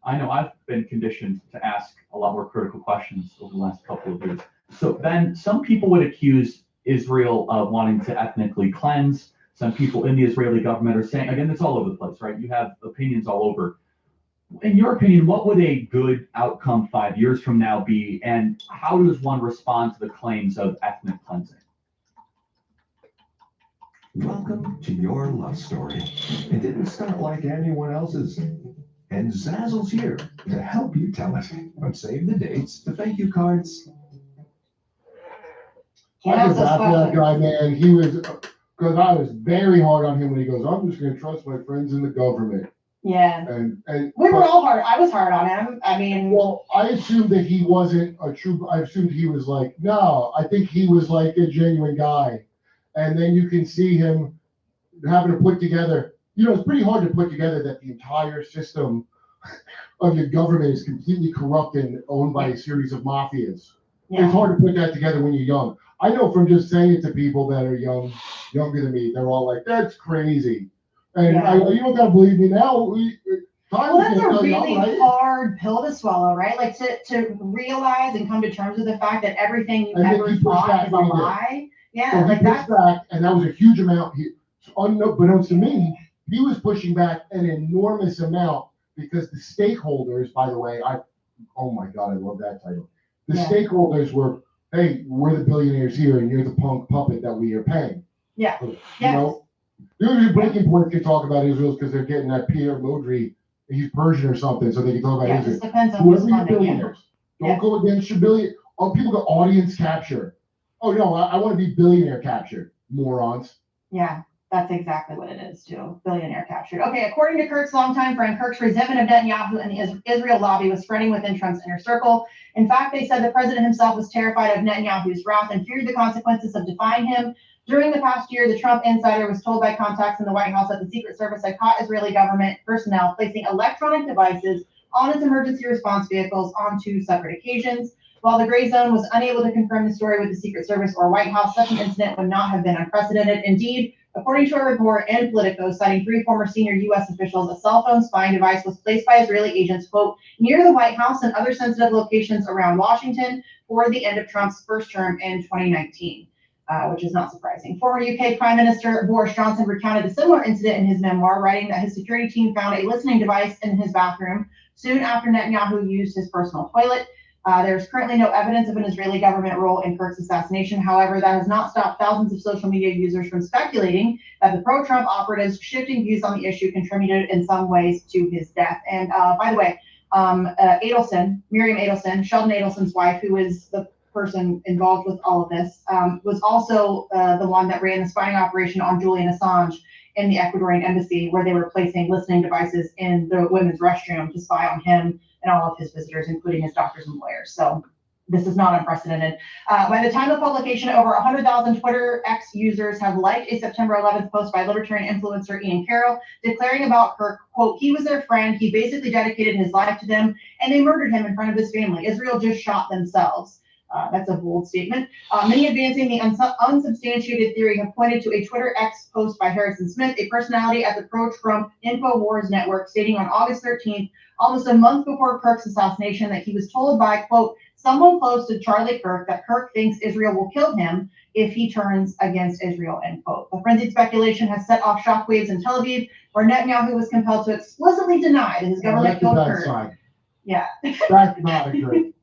I know I've been conditioned to ask a lot more critical questions over the last couple of years. So Ben, some people would accuse Israel of wanting to ethnically cleanse. Some people in the Israeli government are saying, again, it's all over the place, right? You have opinions all over. In your opinion, what would a good outcome 5 years from now be? And how does one respond to the claims of ethnic cleansing? Welcome to your love story. It didn't start like anyone else's. And Zazzle's here to help you tell it. From save the dates to thank you cards. Can't I ask just those laughed at that questions. guy, man. He was, because I was very hard on him when he goes, I'm just gonna trust my friends in the government. Yeah. And We were all hard. I was hard on him. I mean, well, I assumed that he wasn't a true, I assumed he was like, no, I think he was like a genuine guy. And then you can see him having to put together, it's pretty hard to put together that the entire system of your government is completely corrupt and owned by a series of mafias. yeah. It's hard to put that together when you're young. I know from just saying it to people that are younger than me, they're all like, that's crazy. And Yeah. you don't gotta believe me now. Well, that's a really right? hard pill to swallow, right? Like to realize and come to terms with the fact that everything you And then ever he pushed thought back is a when he did. lie. Yeah, So he like pushed that's back, and that was a huge amount. Unbeknownst to me, he was pushing back an enormous amount because the stakeholders, by the way, oh my God, I love that title. The Yeah. stakeholders were, hey, we're the billionaires here, and you're the punk puppet that we are paying. Yeah. You Yes. know, usually breaking points can talk about Israel because they're getting that Pierre Modry, he's Persian or something, so they can talk about Yeah, it Israel. just depends on Whoever who's your funding you. billionaires, don't Yeah. go against your billion. Oh, people go audience capture. Oh no, I want to be billionaire captured, morons. Yeah, that's exactly what it is too. Billionaire captured. Okay, according to Kirk's longtime friend, Kirk's resentment of Netanyahu and the Israel lobby was spreading within Trump's inner circle. In fact, they said the president himself was terrified of Netanyahu's wrath and feared the consequences of defying him. During the past year, the Trump insider was told by contacts in the White House that the Secret Service had caught Israeli government personnel placing electronic devices on its emergency response vehicles on 2 separate occasions. While the Gray Zone was unable to confirm the story with the Secret Service or White House, such an incident would not have been unprecedented. Indeed, according to a report in Politico citing 3 former senior U.S. officials, a cell phone spying device was placed by Israeli agents, quote, near the White House and other sensitive locations around Washington for the end of Trump's first term in 2019. Which is not surprising. Former UK Prime Minister Boris Johnson recounted a similar incident in his memoir, writing that his security team found a listening device in his bathroom soon after Netanyahu used his personal toilet. There's currently no evidence of an Israeli government role in Kirk's assassination. However, that has not stopped thousands of social media users from speculating that the pro-Trump operatives' shifting views on the issue contributed in some ways to his death. And by the way, Miriam Adelson, Sheldon Adelson's wife, who is the person involved with all of this, was also the one that ran the spying operation on Julian Assange in the Ecuadorian embassy, where they were placing listening devices in the women's restroom to spy on him and all of his visitors, including his doctors and lawyers. So this is not unprecedented. By the time of publication, over 100,000 Twitter X users have liked a September 11th post by libertarian influencer Ian Carroll, declaring about Kirk, quote, he was their friend, he basically dedicated his life to them, and they murdered him in front of his family. Israel just shot themselves. That's a bold statement. Many advancing the unsubstantiated theory have pointed to a Twitter X post by Harrison Smith, a personality at the pro-Trump InfoWars network, stating on August 13th, almost a month before Kirk's assassination, that he was told by, quote, someone close to Charlie Kirk that Kirk thinks Israel will kill him if he turns against Israel, end quote. The frenzied speculation has set off shockwaves in Tel Aviv, where Netanyahu was compelled to explicitly deny that his government killed Kirk. Yeah. That's not a good.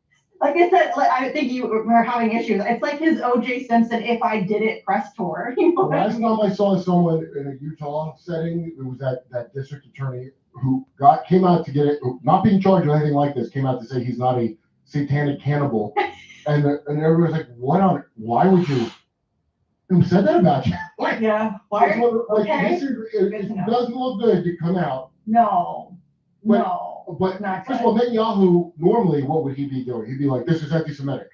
Like I said, I think you were having issues. It's like his O.J. Simpson "If I Did It" press tour. You know The last time I saw someone in a Utah setting, it was that district attorney who came out to get it, not being charged with anything like this, came out to say he's not a satanic cannibal, and everybody's like, why would you? Who said that about you? Like, yeah. Why? Okay. It doesn't look good to come out. No. But first of all, Netanyahu, normally, what would he be doing? He'd be like, this is anti-Semitic.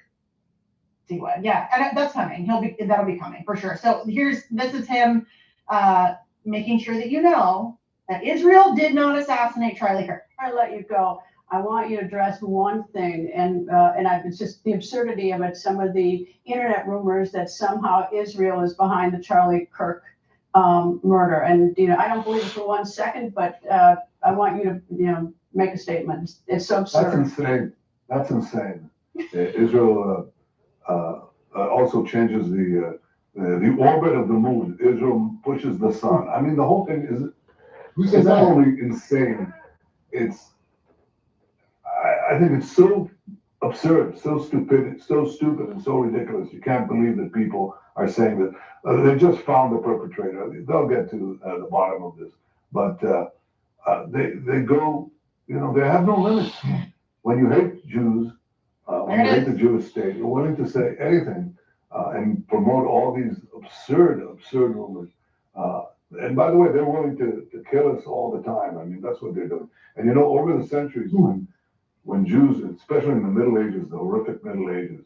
See what? Yeah, and that's coming. That'll be coming for sure. So this is him making sure that you know that Israel did not assassinate Charlie Kirk. I let you go. I want you to address one thing, and it's just the absurdity of it. Some of the internet rumors that somehow Israel is behind the Charlie Kirk murder, and I don't believe it for 1 second, but I want you to make a statement. It's so absurd. That's insane. Israel also changes the orbit of the moon. Israel pushes the sun. I mean, the whole thing is not only insane. I think it's so absurd, so stupid, and so ridiculous. You can't believe that people are saying that. They just found the perpetrator. They'll get to the bottom of this, but they go. They have no limits. When you hate Jews, when you hate the Jewish state, you're willing to say anything and promote all these absurd rumors. And by the way, they're willing to kill us all the time. I mean, that's what they're doing. And you know, over the centuries, when Jews, especially in the Middle Ages, the horrific Middle Ages,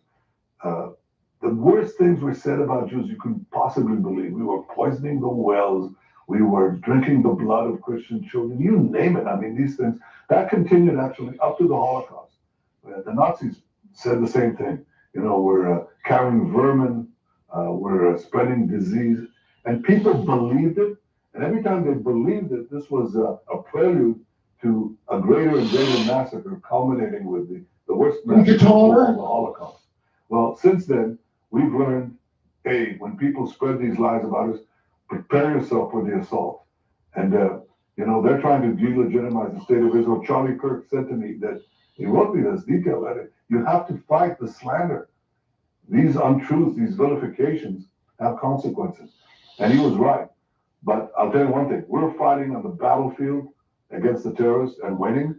the worst things were said about Jews you could possibly believe. We were poisoning the wells. We were drinking the blood of Christian children. You name it. I mean, these things, that continued actually up to the Holocaust. The Nazis said the same thing. You know, we're carrying vermin, we're spreading disease. And people believed it. And every time they believed it, this was a prelude to a greater and greater massacre, culminating with the worst massacre of the Holocaust. Well, since then, we've learned, hey, when people spread these lies about us, prepare yourself for the assault. And, you know, they're trying to delegitimize the state of Israel. Charlie Kirk said to me that, he wrote me this detailed letter, you have to fight the slander. These untruths, these vilifications have consequences. And he was right. But I'll tell you one thing, we're fighting on the battlefield against the terrorists and winning.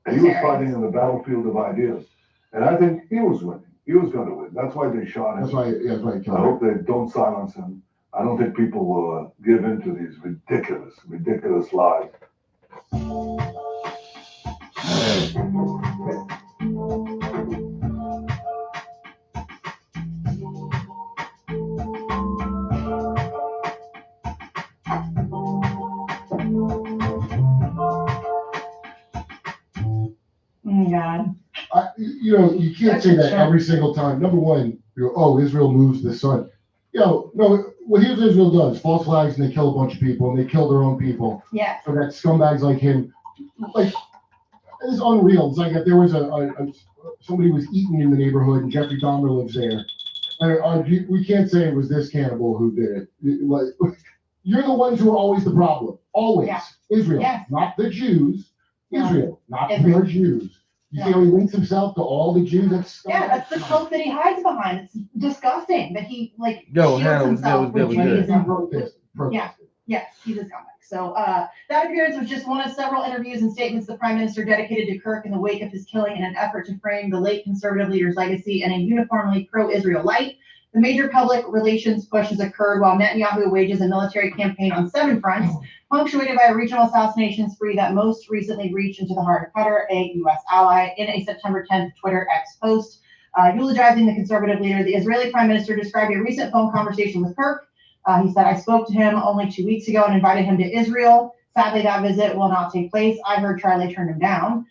And he was fighting on the battlefield of ideas. And I think he was winning. He was going to win. That's why they shot him. That's why he killed him. I hope they don't silence him. I don't think people will give in to these ridiculous lies. God. You know, you can't say that every single time. Number one, you know, oh, Israel moves the sun. You know, no, what here's what Israel does, false flags, and they kill a bunch of people, and they kill their own people. Yeah. So that scumbags like him, like, it's unreal. It's like if there was somebody was eaten in the neighborhood, and Jeffrey Dahmer lives there. We can't say it was this cannibal who did it. You're the ones who are always the problem. Always. Yeah. Israel. Yes. Not the Jews. Israel. Not the Jews. You see how he links himself to all the Jews? That's the cloak that he hides behind. It's disgusting that he shields himself that was good. Yeah. Yes, he's a scumbag. So that appearance was just one of several interviews and statements the prime minister dedicated to Kirk in the wake of his killing in an effort to frame the late conservative leader's legacy in a uniformly pro-Israel light. The major public relations push has occurred while Netanyahu wages a military campaign on 7 fronts, punctuated by a regional assassination spree that most recently reached into the heart of Qatar, a U.S. ally. In a September 10th Twitter X post eulogizing the conservative leader, the Israeli prime minister described a recent phone conversation with Kirk. He said, I spoke to him only 2 weeks ago and invited him to Israel. Sadly, that visit will not take place. I heard Charlie turned him down.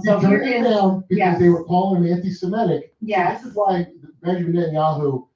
So here is because they were calling him anti-Semitic. Yes. So this is why Benjamin Netanyahu,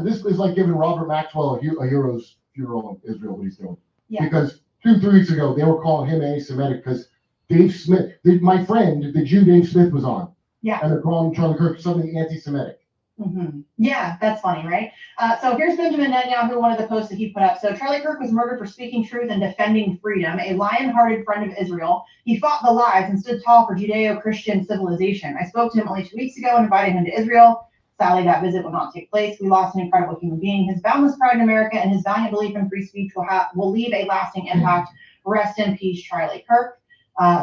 this is like giving Robert Maxwell a hero's funeral in Israel, what he's doing. Yeah. Because 2-3 weeks ago, they were calling him anti-Semitic because Dave Smith, my friend, the Jew Dave Smith was on. Yeah. And they're calling Charlie Kirk something anti-Semitic. Mm-hmm. Yeah, that's funny, right? So here's Benjamin Netanyahu, one of the posts that he put up. So Charlie Kirk was murdered for speaking truth and defending freedom, a lion-hearted friend of Israel. He fought the lies and stood tall for Judeo-Christian civilization. I spoke to him only 2 weeks ago and invited him to Israel. Sadly, that visit will not take place. We lost an incredible human being. His boundless pride in America and his valiant belief in free speech will leave a lasting impact. Rest in peace, Charlie Kirk.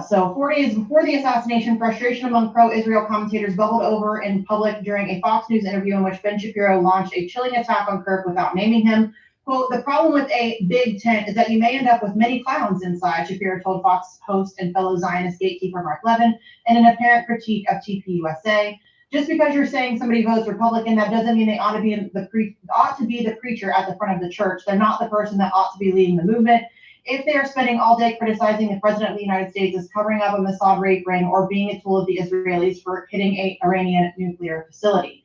So 4 days before the assassination, frustration among pro-Israel commentators bubbled over in public during a Fox News interview in which Ben Shapiro launched a chilling attack on Kirk without naming him. Quote, the problem with a big tent is that you may end up with many clowns inside, Shapiro told Fox host and fellow Zionist gatekeeper Mark Levin in an apparent critique of TPUSA. Just because you're saying somebody votes Republican, that doesn't mean they ought to be the preacher at the front of the church. They're not the person that ought to be leading the movement. If they are spending all day criticizing the president of the United States as covering up a Mossad rape ring or being a tool of the Israelis for hitting an Iranian nuclear facility.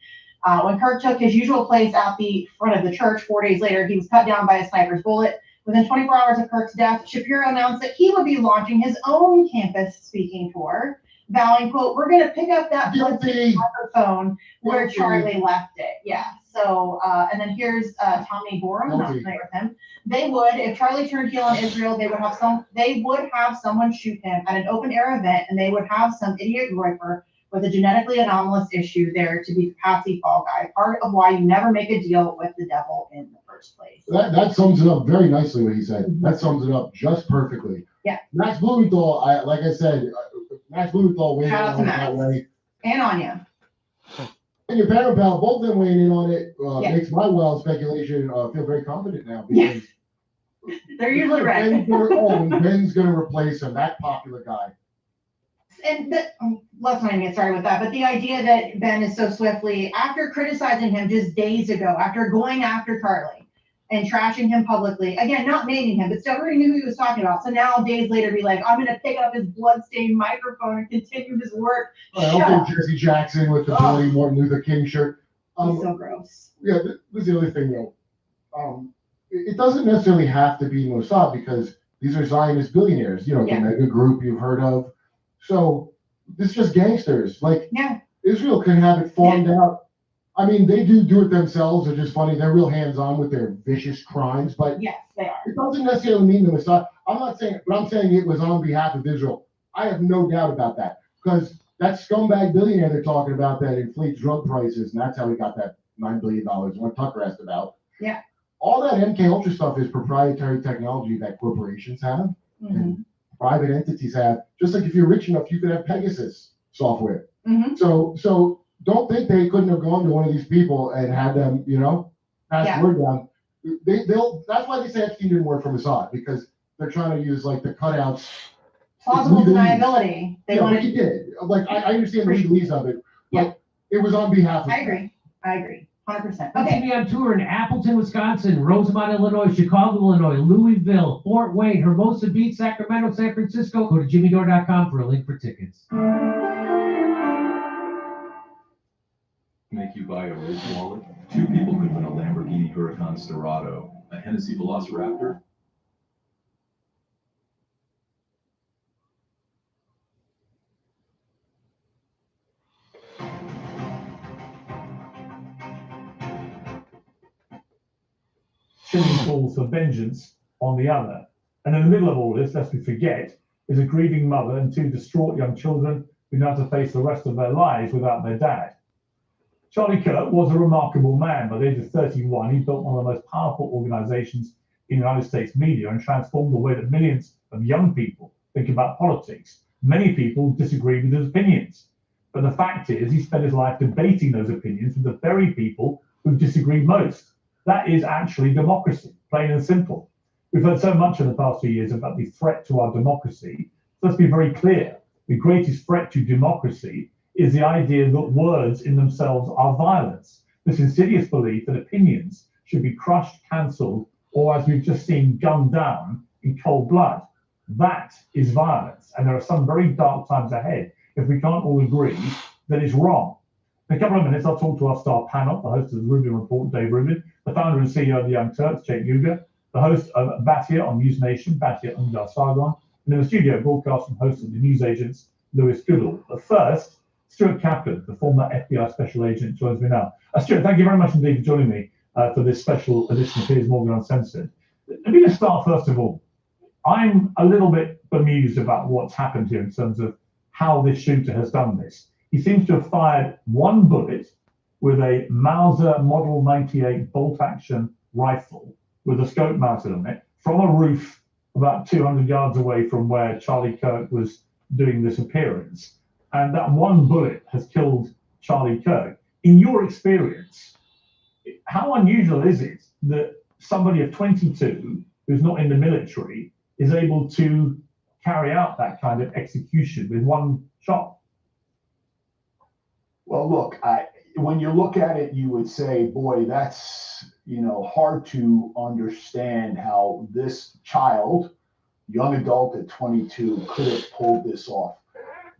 When Kirk took his usual place at the front of the church 4 days later, he was cut down by a sniper's bullet. Within 24 hours of Kirk's death, Shapiro announced that he would be launching his own campus speaking tour, vowing, quote, we're going to pick up that microphone where Charlie left it. Yeah. So, and then here's Tommy Borum, not familiar with him. They would, if Charlie turned heel on Israel, they would have someone shoot him at an open air event, and they would have some idiot groiper with a genetically anomalous issue there to be the patsy fall guy. Part of why you never make a deal with the devil in the first place. That sums it up very nicely what he said. Mm-hmm. That sums it up just perfectly. Yeah. Max Blumenthal, like I said, Max Blumenthal went out that way. And Anya. And your parent pal, both of them weighing in on it, Yeah. makes my wild speculation feel very confident now. Because They're usually right. Ben's gonna replace him, that popular guy. And let's not even get started with that, but the idea that Ben is so swiftly, after criticizing him just days ago, after going after Charlie and trashing him publicly, again, not naming him, but still already knew who he was talking about. So now days later be like, I'm gonna pick up his bloodstained microphone and continue his work. I don't think Jesse Jackson with the bloody Martin Luther King shirt. He's so gross. Yeah, this is the other thing though. It doesn't necessarily have to be Mossad because these are Zionist billionaires, the mega group you've heard of. So this is just gangsters. Like Israel can have it farmed out. I mean, they do it themselves. They're just funny. They're real hands-on with their vicious crimes, but yes, they are. It doesn't necessarily mean the Mossad. I'm not saying, but I'm saying it was on behalf of Israel. I have no doubt about that because that scumbag billionaire they're talking about that inflates drug prices, and that's how he got that $9 billion. What Tucker asked about. Yeah. All that MK Ultra stuff is proprietary technology that corporations have and private entities have. Just like if you're rich enough, you could have Pegasus software. So don't think they couldn't have gone to one of these people and had them, pass word down. That's why they say Epstein didn't work for Mossad because they're trying to use like the cutouts. Plausible deniability. They wanted. He did. Like I understand the legalese of it, but it was on behalf of. I agree. 100%. Okay. Me on tour in Appleton, Wisconsin, Rosemont, Illinois, Chicago, Illinois, Louisville, Fort Wayne, Hermosa Beach, Sacramento, San Francisco. Go to jimmydore.com for a link for tickets. Make you buy a Riz wallet? 2 people could win a Lamborghini Huracan Storado, a Hennessy Velociraptor. Sending calls for vengeance on the other. And in the middle of all this, lest we forget, is a grieving mother and 2 distraught young children who now have to face the rest of their lives without their dad. Charlie Kirk was a remarkable man. By the age of 31, he built one of the most powerful organizations in the United States media and transformed the way that millions of young people think about politics. Many people disagree with his opinions. But the fact is, he spent his life debating those opinions with the very people who disagree most. That is actually democracy, plain and simple. We've heard so much in the past few years about the threat to our democracy. So let's be very clear. The greatest threat to democracy is the idea that words in themselves are violence. This insidious belief that opinions should be crushed, cancelled, or as we've just seen, gunned down in cold blood. That is violence. And there are some very dark times ahead if we can't all agree that it's wrong. In a couple of minutes, I'll talk to our star panel, the host of the Rubin Report, Dave Rubin, the founder and CEO of the Young Turks, Cenk Uygur, the host of Batia on News Nation, Batia Undar Sargon, and in the studio, broadcasting host of the news agents, Lewis Goodall. But first, Stuart Kaplan, the former FBI special agent, joins me now. Stuart, thank you very much indeed for joining me for this special edition of Piers Morgan Uncensored. Let me just start first of all. I'm a little bit bemused about what's happened here in terms of how this shooter has done this. He seems to have fired 1 bullet with a Mauser Model 98 bolt-action rifle with a scope mounted on it from a roof about 200 yards away from where Charlie Kirk was doing this appearance. And that 1 bullet has killed Charlie Kirk. In your experience, how unusual is it that somebody of 22 who's not in the military is able to carry out that kind of execution with 1 shot? Well, look, when you look at it, you would say, boy, that's, hard to understand how this child, young adult at 22, could have pulled this off.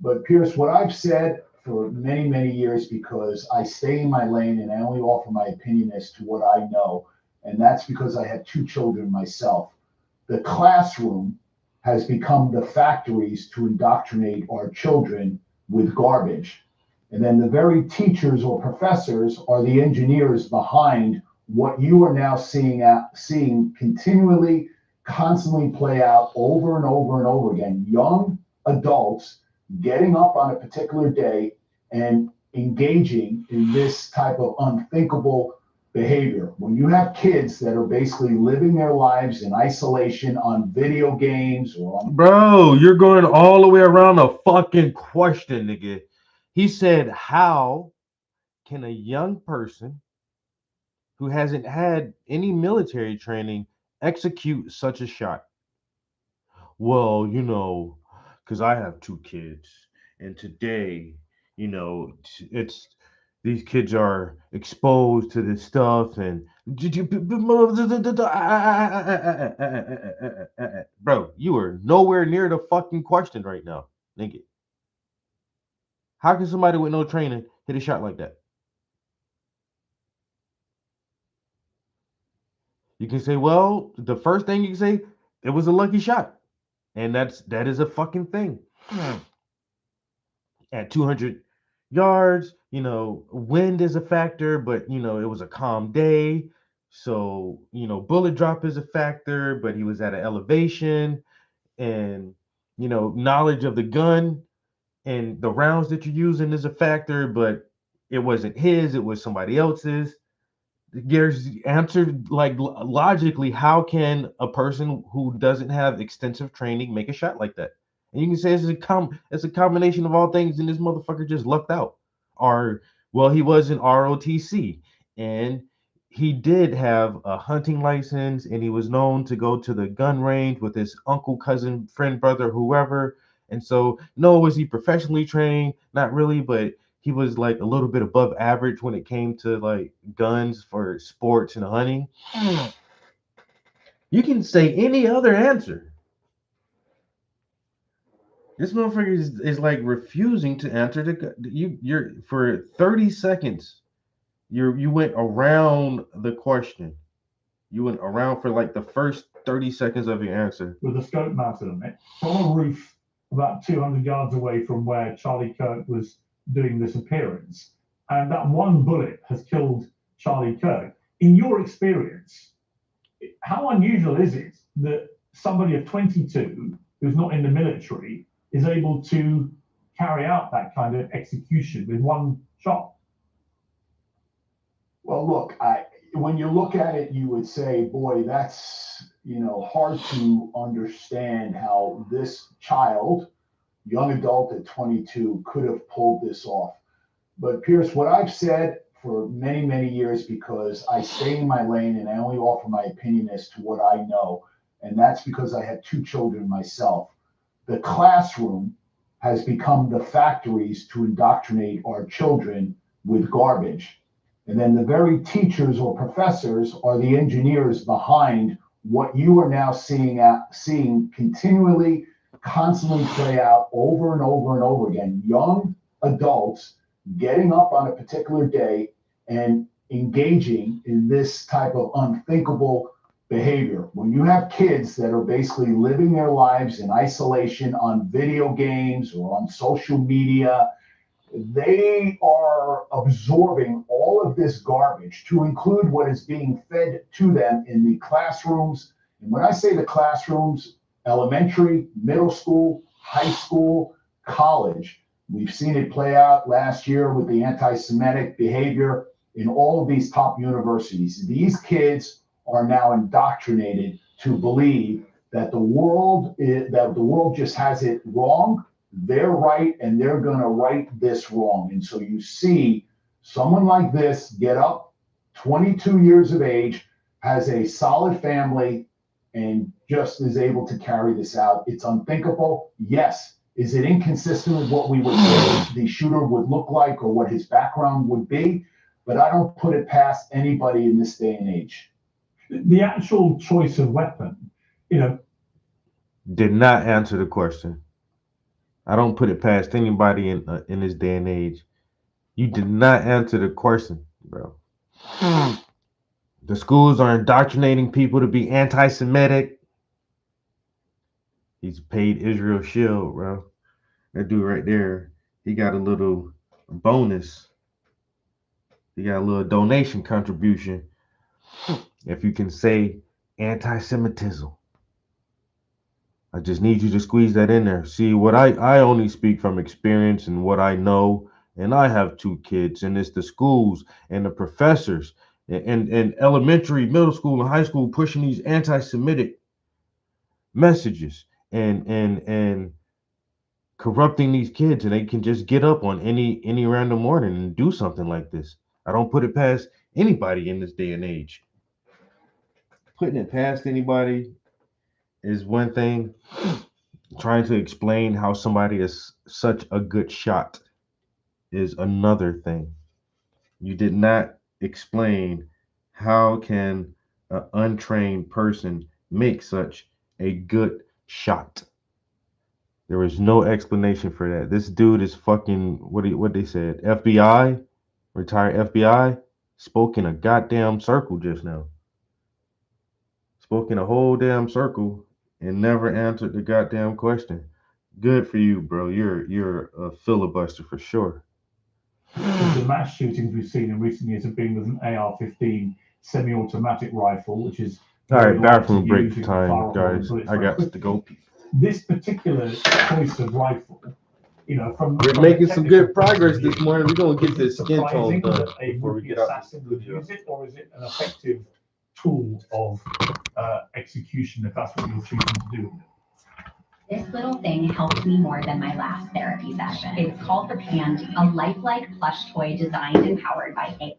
But Piers, what I've said for many, many years, because I stay in my lane and I only offer my opinion as to what I know, and that's because I have 2 children myself. The classroom has become the factories to indoctrinate our children with garbage. And then the very teachers or professors are the engineers behind what you are now seeing continually, constantly play out over and over and over again. Young adults getting up on a particular day and engaging in this type of unthinkable behavior. When you have kids that are basically living their lives in isolation on video games or on... Bro, you're going all the way around the fucking question, nigga. He said, how can a young person who hasn't had any military training execute such a shot? Well, because I have 2 kids, and today, it's these kids are exposed to this stuff, and bro, you are nowhere near the fucking question right now, nigga. How can somebody with no training hit a shot like that? You can say, well, the first thing you can say, it was a lucky shot. And that is a fucking thing. At 200 yards, wind is a factor, but it was a calm day. So, bullet drop is a factor, but he was at an elevation, and knowledge of the gun and the rounds that you're using is a factor, but it wasn't his, it was somebody else's. There's answered like logically, how can a person who doesn't have extensive training make a shot like that? And you can say it's a combination of all things, and this motherfucker just lucked out. Or well, he was in ROTC, and he did have a hunting license, and he was known to go to the gun range with his uncle, cousin, friend, brother, whoever. And so, no, was he professionally trained? Not really, but he was like a little bit above average when it came to like guns for sports and hunting. You can say any other answer. This motherfucker is like refusing to answer you're for 30 seconds. You went around the question. You went around for like the first 30 seconds of your answer. With a scope mounted on it, from a roof about 200 yards away from where Charlie Kirk was doing this appearance. And that one bullet has killed Charlie Kirk. In your experience, how unusual is it that somebody of 22 who's not in the military is able to carry out that kind of execution with one shot? Well, look, when you look at it, you would say, boy, that's, hard to understand how this child, young adult at 22, could have pulled this off. But Pierce, what I've said for many, many years, because I stay in my lane and I only offer my opinion as to what I know, and that's because I have 2 children myself. The classroom has become the factories to indoctrinate our children with garbage. And then the very teachers or professors are the engineers behind what you are now seeing continually, constantly play out over and over and over again. Young adults getting up on a particular day and engaging in this type of unthinkable behavior. When you have kids that are basically living their lives in isolation on video games or on social media, they are absorbing all of this garbage, to include what is being fed to them in the classrooms. And when I say the classrooms, elementary, middle school, high school, college, we've seen it play out last year with the anti-Semitic behavior in all of these top universities. These kids are now indoctrinated to believe that the world just has it wrong. They're right, and they're going to right this wrong. And so you see someone like this get up, 22 years of age, has a solid family, and just is able to carry this out. It's unthinkable. Yes. Is it inconsistent with what we would say the shooter would look like or what his background would be? But I don't put it past anybody in this day and age. The actual choice of weapon, did not answer the question. I don't put it past anybody in this day and age. You did not answer the question, bro. The schools are indoctrinating people to be anti-Semitic. He's paid Israel Shield, bro. That dude right there, he got a little bonus. He got a little donation contribution. If you can say anti-Semitism. I just need you to squeeze that in there. See, what I only speak from experience and what I know, and I have 2 kids, and it's the schools and the professors and elementary, middle school, and high school pushing these anti-Semitic messages and corrupting these kids, and they can just get up on any random morning and do something like this. I don't put it past anybody in this day and age. Putting it past anybody is one thing. Trying to explain how somebody is such a good shot is another thing. You did not explain how can an untrained person make such a good shot. There was no explanation for that. This dude is fucking what they said. FBI, retired FBI, spoke in a goddamn circle just now. Spoke in a whole damn circle and never answered the goddamn question. Good for you, bro. You're a filibuster for sure. The mass shootings we've seen in recent years have been with an AR-15 semi-automatic rifle, which is all right. Bathroom break time, guys. I got to go. This particular choice of rifle, you know, we're making some good progress this morning. We're gonna get this skin tone done before we get out. Use it, or is it an effective tool of execution if that's what you're choosing to do? This little thing helped me more than my last therapy session. It's called the Pandy, a lifelike plush toy designed and powered by AI.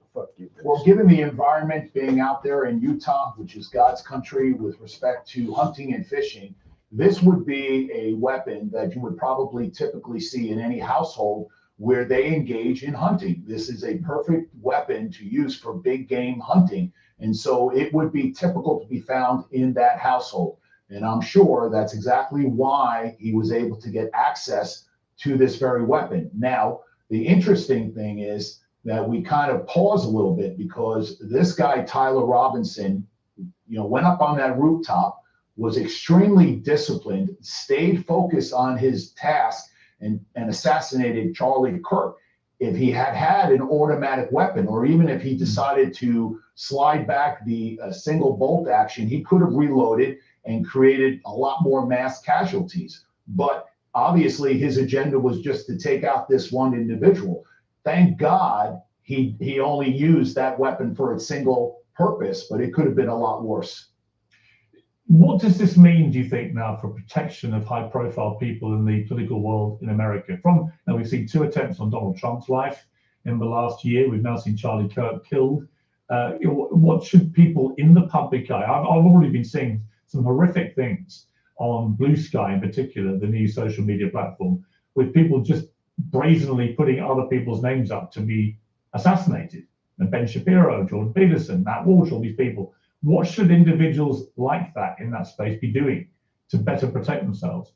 Well, given the environment being out there in Utah, which is God's country with respect to hunting and fishing, this would be a weapon that you would probably typically see in any household where they engage in hunting. This is a perfect weapon to use for big game hunting. And so it would be typical to be found in that household. And I'm sure that's exactly why he was able to get access to this very weapon. Now, the interesting thing is that we kind of pause a little bit because this guy, Tyler Robinson, you know, went up on that rooftop, was extremely disciplined, stayed focused on his task, and assassinated Charlie Kirk. If he had had an automatic weapon, or even if he decided to slide back the single bolt action, he could have reloaded and created a lot more mass casualties. But obviously his agenda was just to take out this one individual. Thank God he only used that weapon for its single purpose, but it could have been a lot worse. What does this mean, do you think, now for protection of high-profile people in the political world in America? Now we've seen 2 attempts on Donald Trump's life in the last year. We've now seen Charlie Kirk killed. What should people in the public eye? I've already been seeing some horrific things on Blue Sky in particular, the new social media platform, with people just brazenly putting other people's names up to be assassinated. And Ben Shapiro, Jordan Peterson, Matt Walsh, all these people. What should individuals like that in that space be doing to better protect themselves?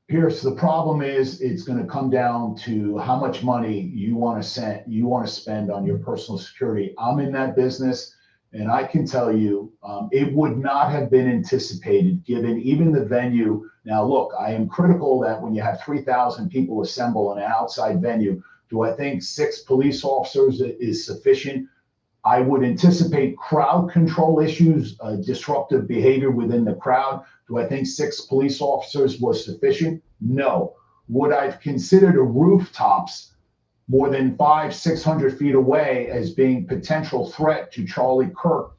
Pierce, the problem is it's going to come down to how much money you want to spend on your personal security. I'm in that business, and I can tell you it would not have been anticipated given even the venue. Now, look, I am critical that when you have 3,000 people assemble in an outside venue, do I think 6 police officers is sufficient? I would anticipate crowd control issues, disruptive behavior within the crowd. Do I think 6 police officers was sufficient? No. Would I have considered a rooftops more than 500-600 feet away as being potential threat to Charlie Kirk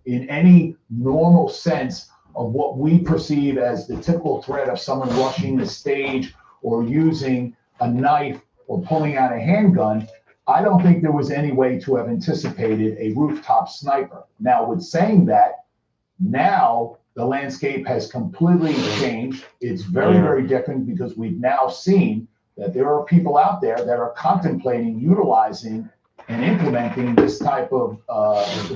in any normal sense of what we perceive as the typical threat of someone rushing the stage or using a knife or pulling out a handgun? I don't think there was any way to have anticipated a rooftop sniper. Now, with saying that, now the landscape has completely changed. It's very, very different because we've now seen that there are people out there that are contemplating utilizing and implementing this type of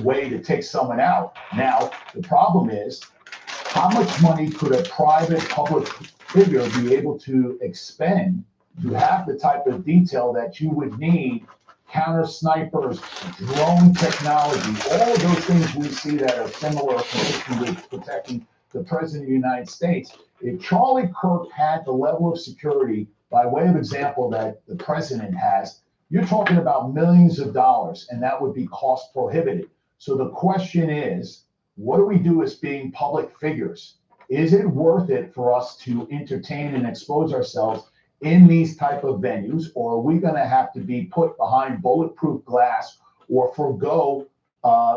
way to take someone out. Now, the problem is, how much money could a private public figure be able to expend to have the type of detail that you would need? Counter snipers, drone technology, all of those things we see that are similar with protecting the President of the United States. If Charlie Kirk had the level of security, by way of example, that the president has, you're talking about millions of dollars, and that would be cost prohibitive. So the question is, what do we do as being public figures? Is it worth it for us to entertain and expose ourselves in these type of venues, or are we going to have to be put behind bulletproof glass or forego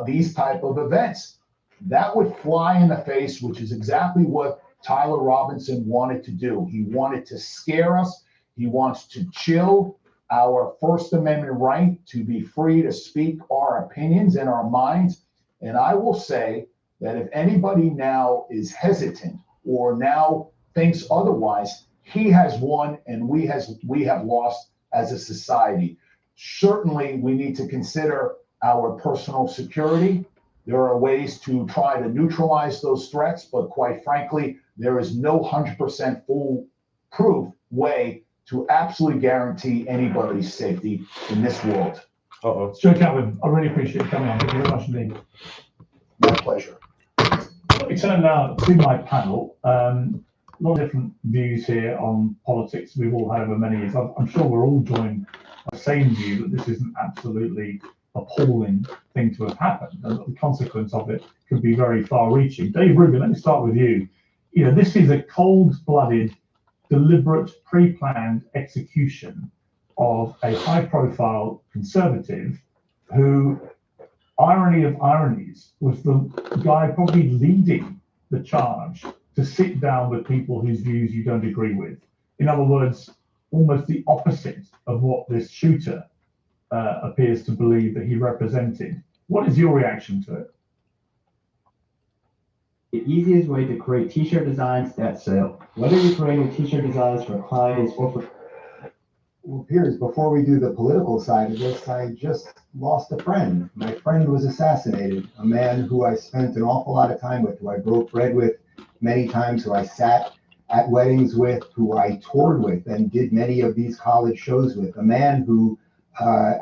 these type of events? That would fly in the face, which is exactly what Tyler Robinson wanted to do. He wanted to scare us. He wants to chill our First Amendment right to be free to speak our opinions and our minds. And I will say that if anybody now is hesitant or now thinks otherwise, he has won and we have lost as a society. Certainly, we need to consider our personal security. There are ways to try to neutralize those threats, but quite frankly, there is no 100% foolproof way to absolutely guarantee anybody's safety in this world. Stuart Chapman, I really appreciate you coming on. Thank you very much indeed. My pleasure. Let me turn now to my panel. A lot of different views here on politics we've all had over many years. I'm sure we're all joining the same view that this is an absolutely appalling thing to have happened, and the consequence of it could be very far-reaching. Dave Rubin, let me start with you. You know, this is a cold-blooded, deliberate, pre-planned execution of a high-profile conservative who, irony of ironies, was the guy probably leading the charge to sit down with people whose views you don't agree with. In other words, almost the opposite of what this shooter appears to believe that he represented. What is your reaction to it? The easiest way to create t-shirt designs that sell. Whether you're creating t-shirt designs for clients or for... Well, Piers, before we do the political side of this, I just lost a friend. My friend was assassinated, a man who I spent an awful lot of time with, who I broke bread with many times, who I sat at weddings with, who I toured with and did many of these college shows with, a man who,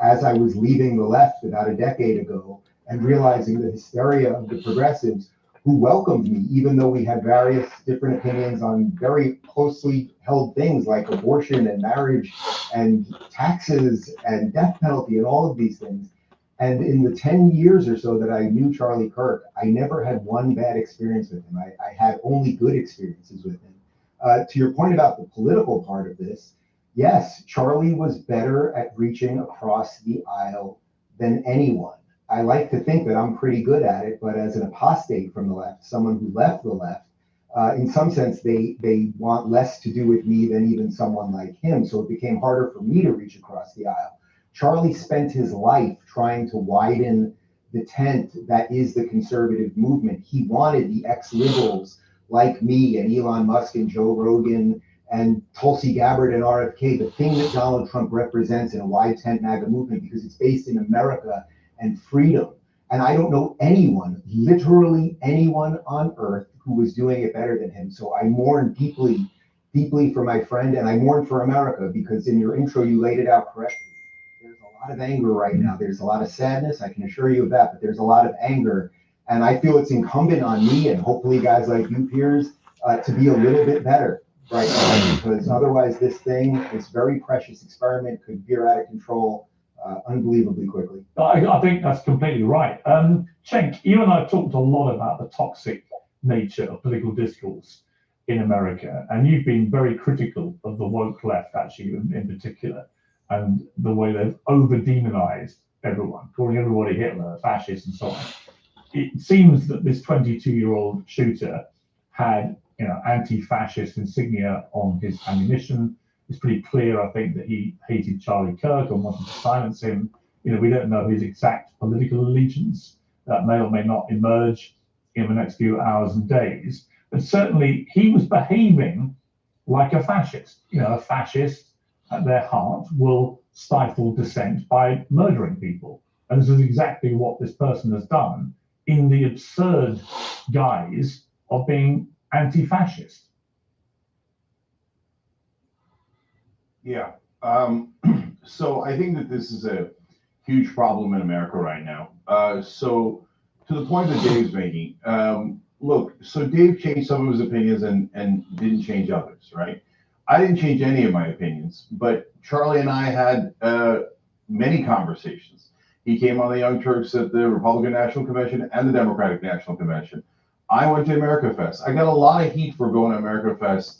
as I was leaving the left about a decade ago and realizing the hysteria of the progressives, who welcomed me, even though we had various different opinions on very closely held things like abortion and marriage and taxes and death penalty and all of these things. And in the 10 years or so that I knew Charlie Kirk, I never had one bad experience with him. I had only good experiences with him. To your point about the political part of this, yes, Charlie was better at reaching across the aisle than anyone. I like to think that I'm pretty good at it, but as an apostate from the left, someone who left the left, in some sense, they want less to do with me than even someone like him. So it became harder for me to reach across the aisle. Charlie spent his life trying to widen the tent that is the conservative movement. He wanted the ex-liberals like me and Elon Musk and Joe Rogan and Tulsi Gabbard and RFK, the thing that Donald Trump represents in a wide tent MAGA movement, because it's based in America and freedom. And I don't know anyone, literally anyone on earth, who was doing it better than him. So I mourn deeply, deeply for my friend, and I mourn for America, because in your intro, you laid it out correctly. There's a lot of anger right now. There's a lot of sadness, I can assure you of that, but there's a lot of anger. And I feel it's incumbent on me, and hopefully guys like you, Piers, to be a little bit better right now, because otherwise this thing, this very precious experiment, could veer out of control unbelievably quickly. I think that's completely right. Cenk, you and I have talked a lot about the toxic nature of political discourse in America, and you've been very critical of the woke left, actually, in particular, and the way they've over-demonized everyone, calling everybody Hitler, fascist, and so on. It seems that this 22-year-old shooter had, anti-fascist insignia on his ammunition. It's pretty clear, I think, that he hated Charlie Kirk and wanted to silence him. We don't know his exact political allegiance. That may or may not emerge in the next few hours and days. But certainly, he was behaving like a fascist. A fascist at their heart will stifle dissent by murdering people. And this is exactly what this person has done in the absurd guise of being anti-fascist. Yeah. So I think that this is a huge problem in America right now. So to the point that Dave's making, look, so Dave changed some of his opinions and didn't change others, right? I didn't change any of my opinions, but Charlie and I had many conversations. He came on the Young Turks at the Republican National Convention and the Democratic National Convention. I went to America Fest. I got a lot of heat for going to America Fest.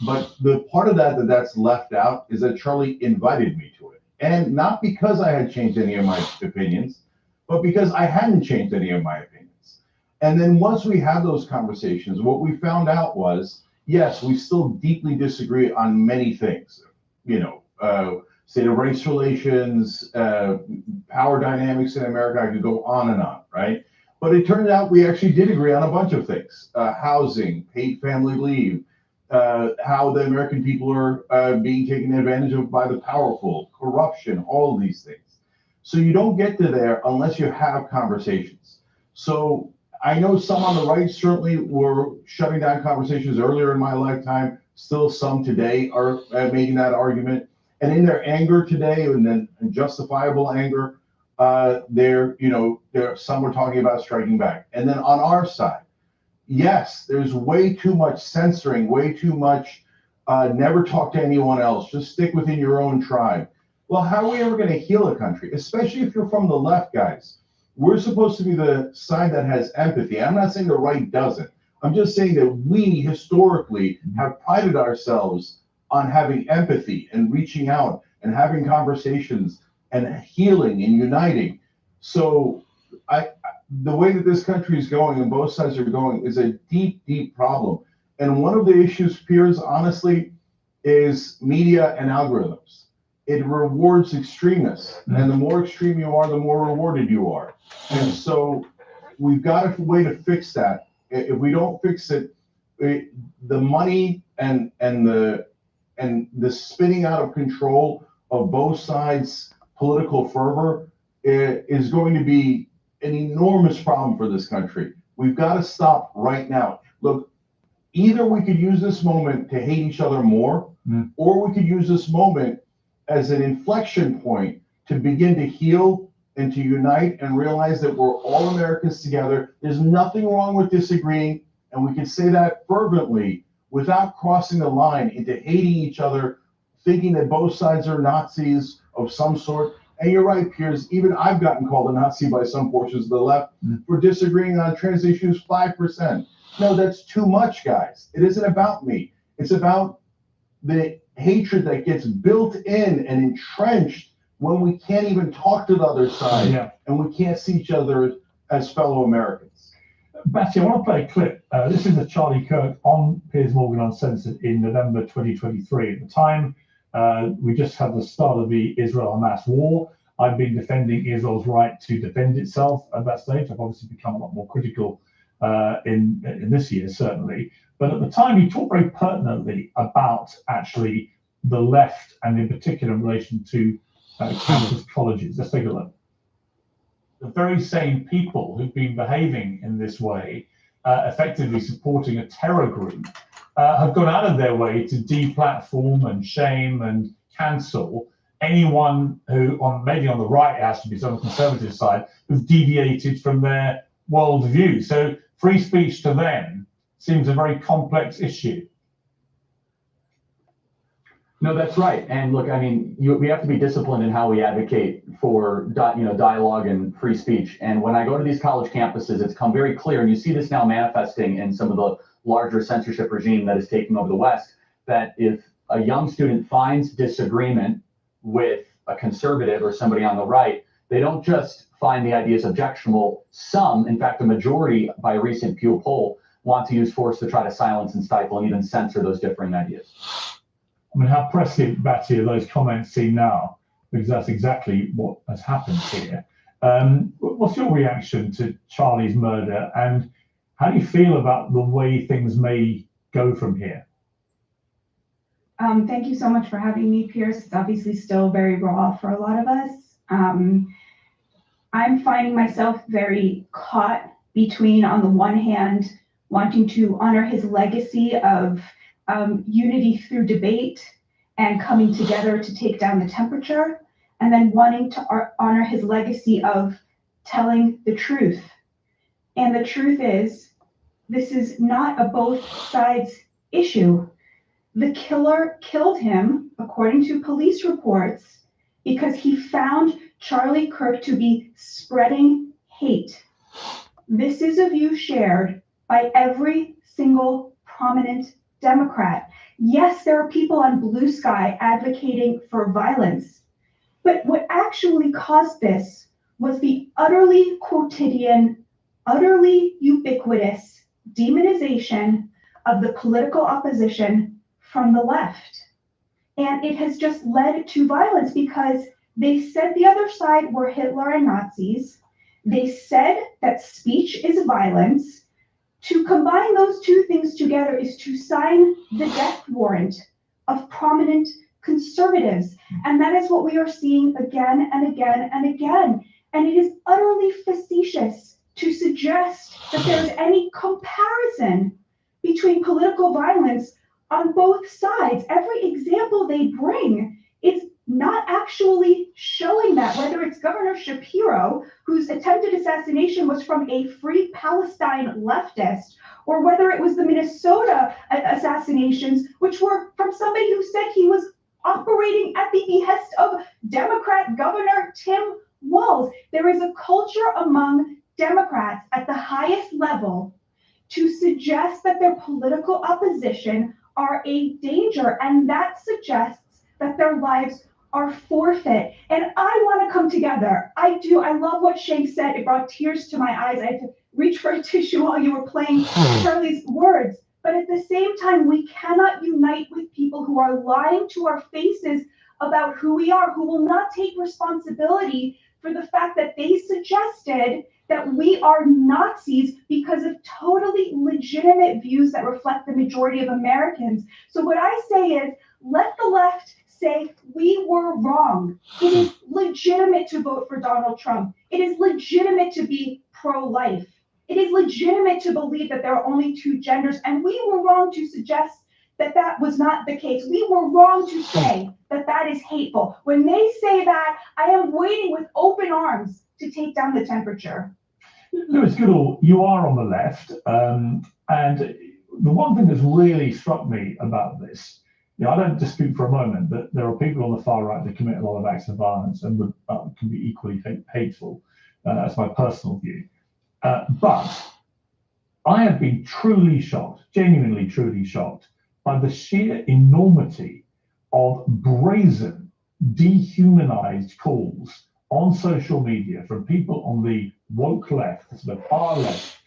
But the part of that's left out is that Charlie invited me to it. And not because I had changed any of my opinions, but because I hadn't changed any of my opinions. And then once we had those conversations, what we found out was, yes, we still deeply disagree on many things. state of race relations, power dynamics in America. I could go on and on, right? But it turned out we actually did agree on a bunch of things: housing, paid family leave, how the American people are being taken advantage of by the powerful, corruption, all of these things. So you don't get to there unless you have conversations. So I know some on the right certainly were shutting down conversations earlier in my lifetime. Still some today are making that argument. And in their anger today, and then justifiable anger, some were talking about striking back. And then on our side, yes, there's way too much censoring, way too much never talk to anyone else, just stick within your own tribe. Well, how are we ever going to heal a country, especially if you're from the left, guys? We're supposed to be the side that has empathy. I'm not saying the right doesn't. I'm just saying that we historically have prided ourselves on having empathy and reaching out and having conversations and healing and uniting. So the way that this country is going and both sides are going is a deep, deep problem. And one of the issues, Piers, honestly, is media and algorithms. It rewards extremists. And the more extreme you are, the more rewarded you are. And so we've got a way to fix that. If we don't fix it, the money and the spinning out of control of both sides' political fervor is going to be an enormous problem for this country. We've got to stop right now. Look, either we could use this moment to hate each other more, or we could use this moment as an inflection point to begin to heal and to unite and realize that we're all Americans together. There's nothing wrong with disagreeing, and we can say that fervently without crossing the line into hating each other, thinking that both sides are Nazis of some sort. And you're right, Piers, even I've gotten called a Nazi by some portions of the left for disagreeing on trans issues 5%. No, that's too much, guys. It isn't about me. It's about the hatred that gets built in and entrenched when we can't even talk to the other side and we can't see each other as fellow Americans. Batty, I want to play a clip. This is a Charlie Kirk on Piers Morgan Uncensored in November 2023. At the time, we just had the start of the Israel-Hamas war. I've been defending Israel's right to defend itself at that stage. I've obviously become a lot more critical in this year, certainly. But at the time, he talked very pertinently about actually the left, and in particular in relation to campus colleges. Let's take a look. The very same people who've been behaving in this way, effectively supporting a terror group, have gone out of their way to deplatform and shame and cancel anyone who, maybe on the right, it has to be on the conservative side, who've deviated from their worldview. So free speech to them seems a very complex issue. No, that's right. And look, I mean, we have to be disciplined in how we advocate for dialogue and free speech. And when I go to these college campuses, it's come very clear, and you see this now manifesting in some of the larger censorship regime that is taking over the West, that if a young student finds disagreement with a conservative or somebody on the right, they don't just find the ideas objectionable. Some, in fact, a majority by a recent Pew poll, want to use force to try to silence and stifle and even censor those differing ideas. I mean, how prescient, Batty, are those comments seem now? Because that's exactly what has happened here. What's your reaction to Charlie's murder, and how do you feel about the way things may go from here? Thank you so much for having me, Piers. It's obviously still very raw for a lot of us. I'm finding myself very caught between, on the one hand, wanting to honor his legacy of unity through debate and coming together to take down the temperature, and then wanting to honor his legacy of telling the truth. And the truth is, this is not a both sides issue. The killer killed him, according to police reports, because he found Charlie Kirk to be spreading hate. This is a view shared by every single prominent Democrat. Yes, there are people on Blue Sky advocating for violence, but what actually caused this was the utterly quotidian, utterly ubiquitous demonization of the political opposition from the left. And it has just led to violence because they said the other side were Hitler and Nazis. They said that speech is violence. To combine those two things together is to sign the death warrant of prominent conservatives. And that is what we are seeing again and again and again. And it is utterly facetious to suggest that there's any comparison between political violence on both sides. Every example they bring is not actually showing that, whether it's Governor Shapiro, whose attempted assassination was from a Free Palestine leftist, or whether it was the Minnesota assassinations, which were from somebody who said he was operating at the behest of Democrat Governor Tim Walz. There is a culture among Democrats at the highest level to suggest that their political opposition are a danger, and that suggests that their lives are forfeit. And I want to come together. I do. I love what Shank said. It brought tears to my eyes. I had to reach for a tissue while you were playing Charlie's words. But at the same time, we cannot unite with people who are lying to our faces about who we are, who will not take responsibility for the fact that they suggested that we are Nazis because of totally legitimate views that reflect the majority of Americans. So what I say is, let the left say we were wrong. It is legitimate to vote for Donald Trump. It is legitimate to be pro-life. It is legitimate to believe that there are only two genders, and we were wrong to suggest that that was not the case. We were wrong to say that that is hateful. When they say that, I am waiting with open arms to take down the temperature. Lewis Goodall, you are on the left, and the one thing that's really struck me about this, I don't dispute for a moment that there are people on the far right that commit a lot of acts of violence and can be equally hateful. That's my personal view. But I have been truly shocked, genuinely truly shocked, by the sheer enormity of brazen, dehumanized calls on social media from people on the woke left, the far left,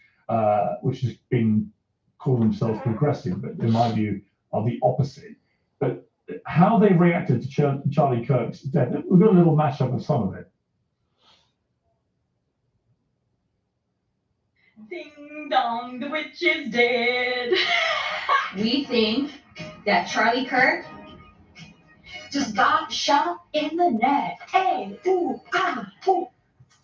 which has been calling themselves progressive, but in my view are the opposite. But how they reacted to Charlie Kirk's death, we've got a little mashup of some of it. Ding dong, the witch is dead. We think that Charlie Kirk just got shot in the neck. Hey, ooh, ah, ooh.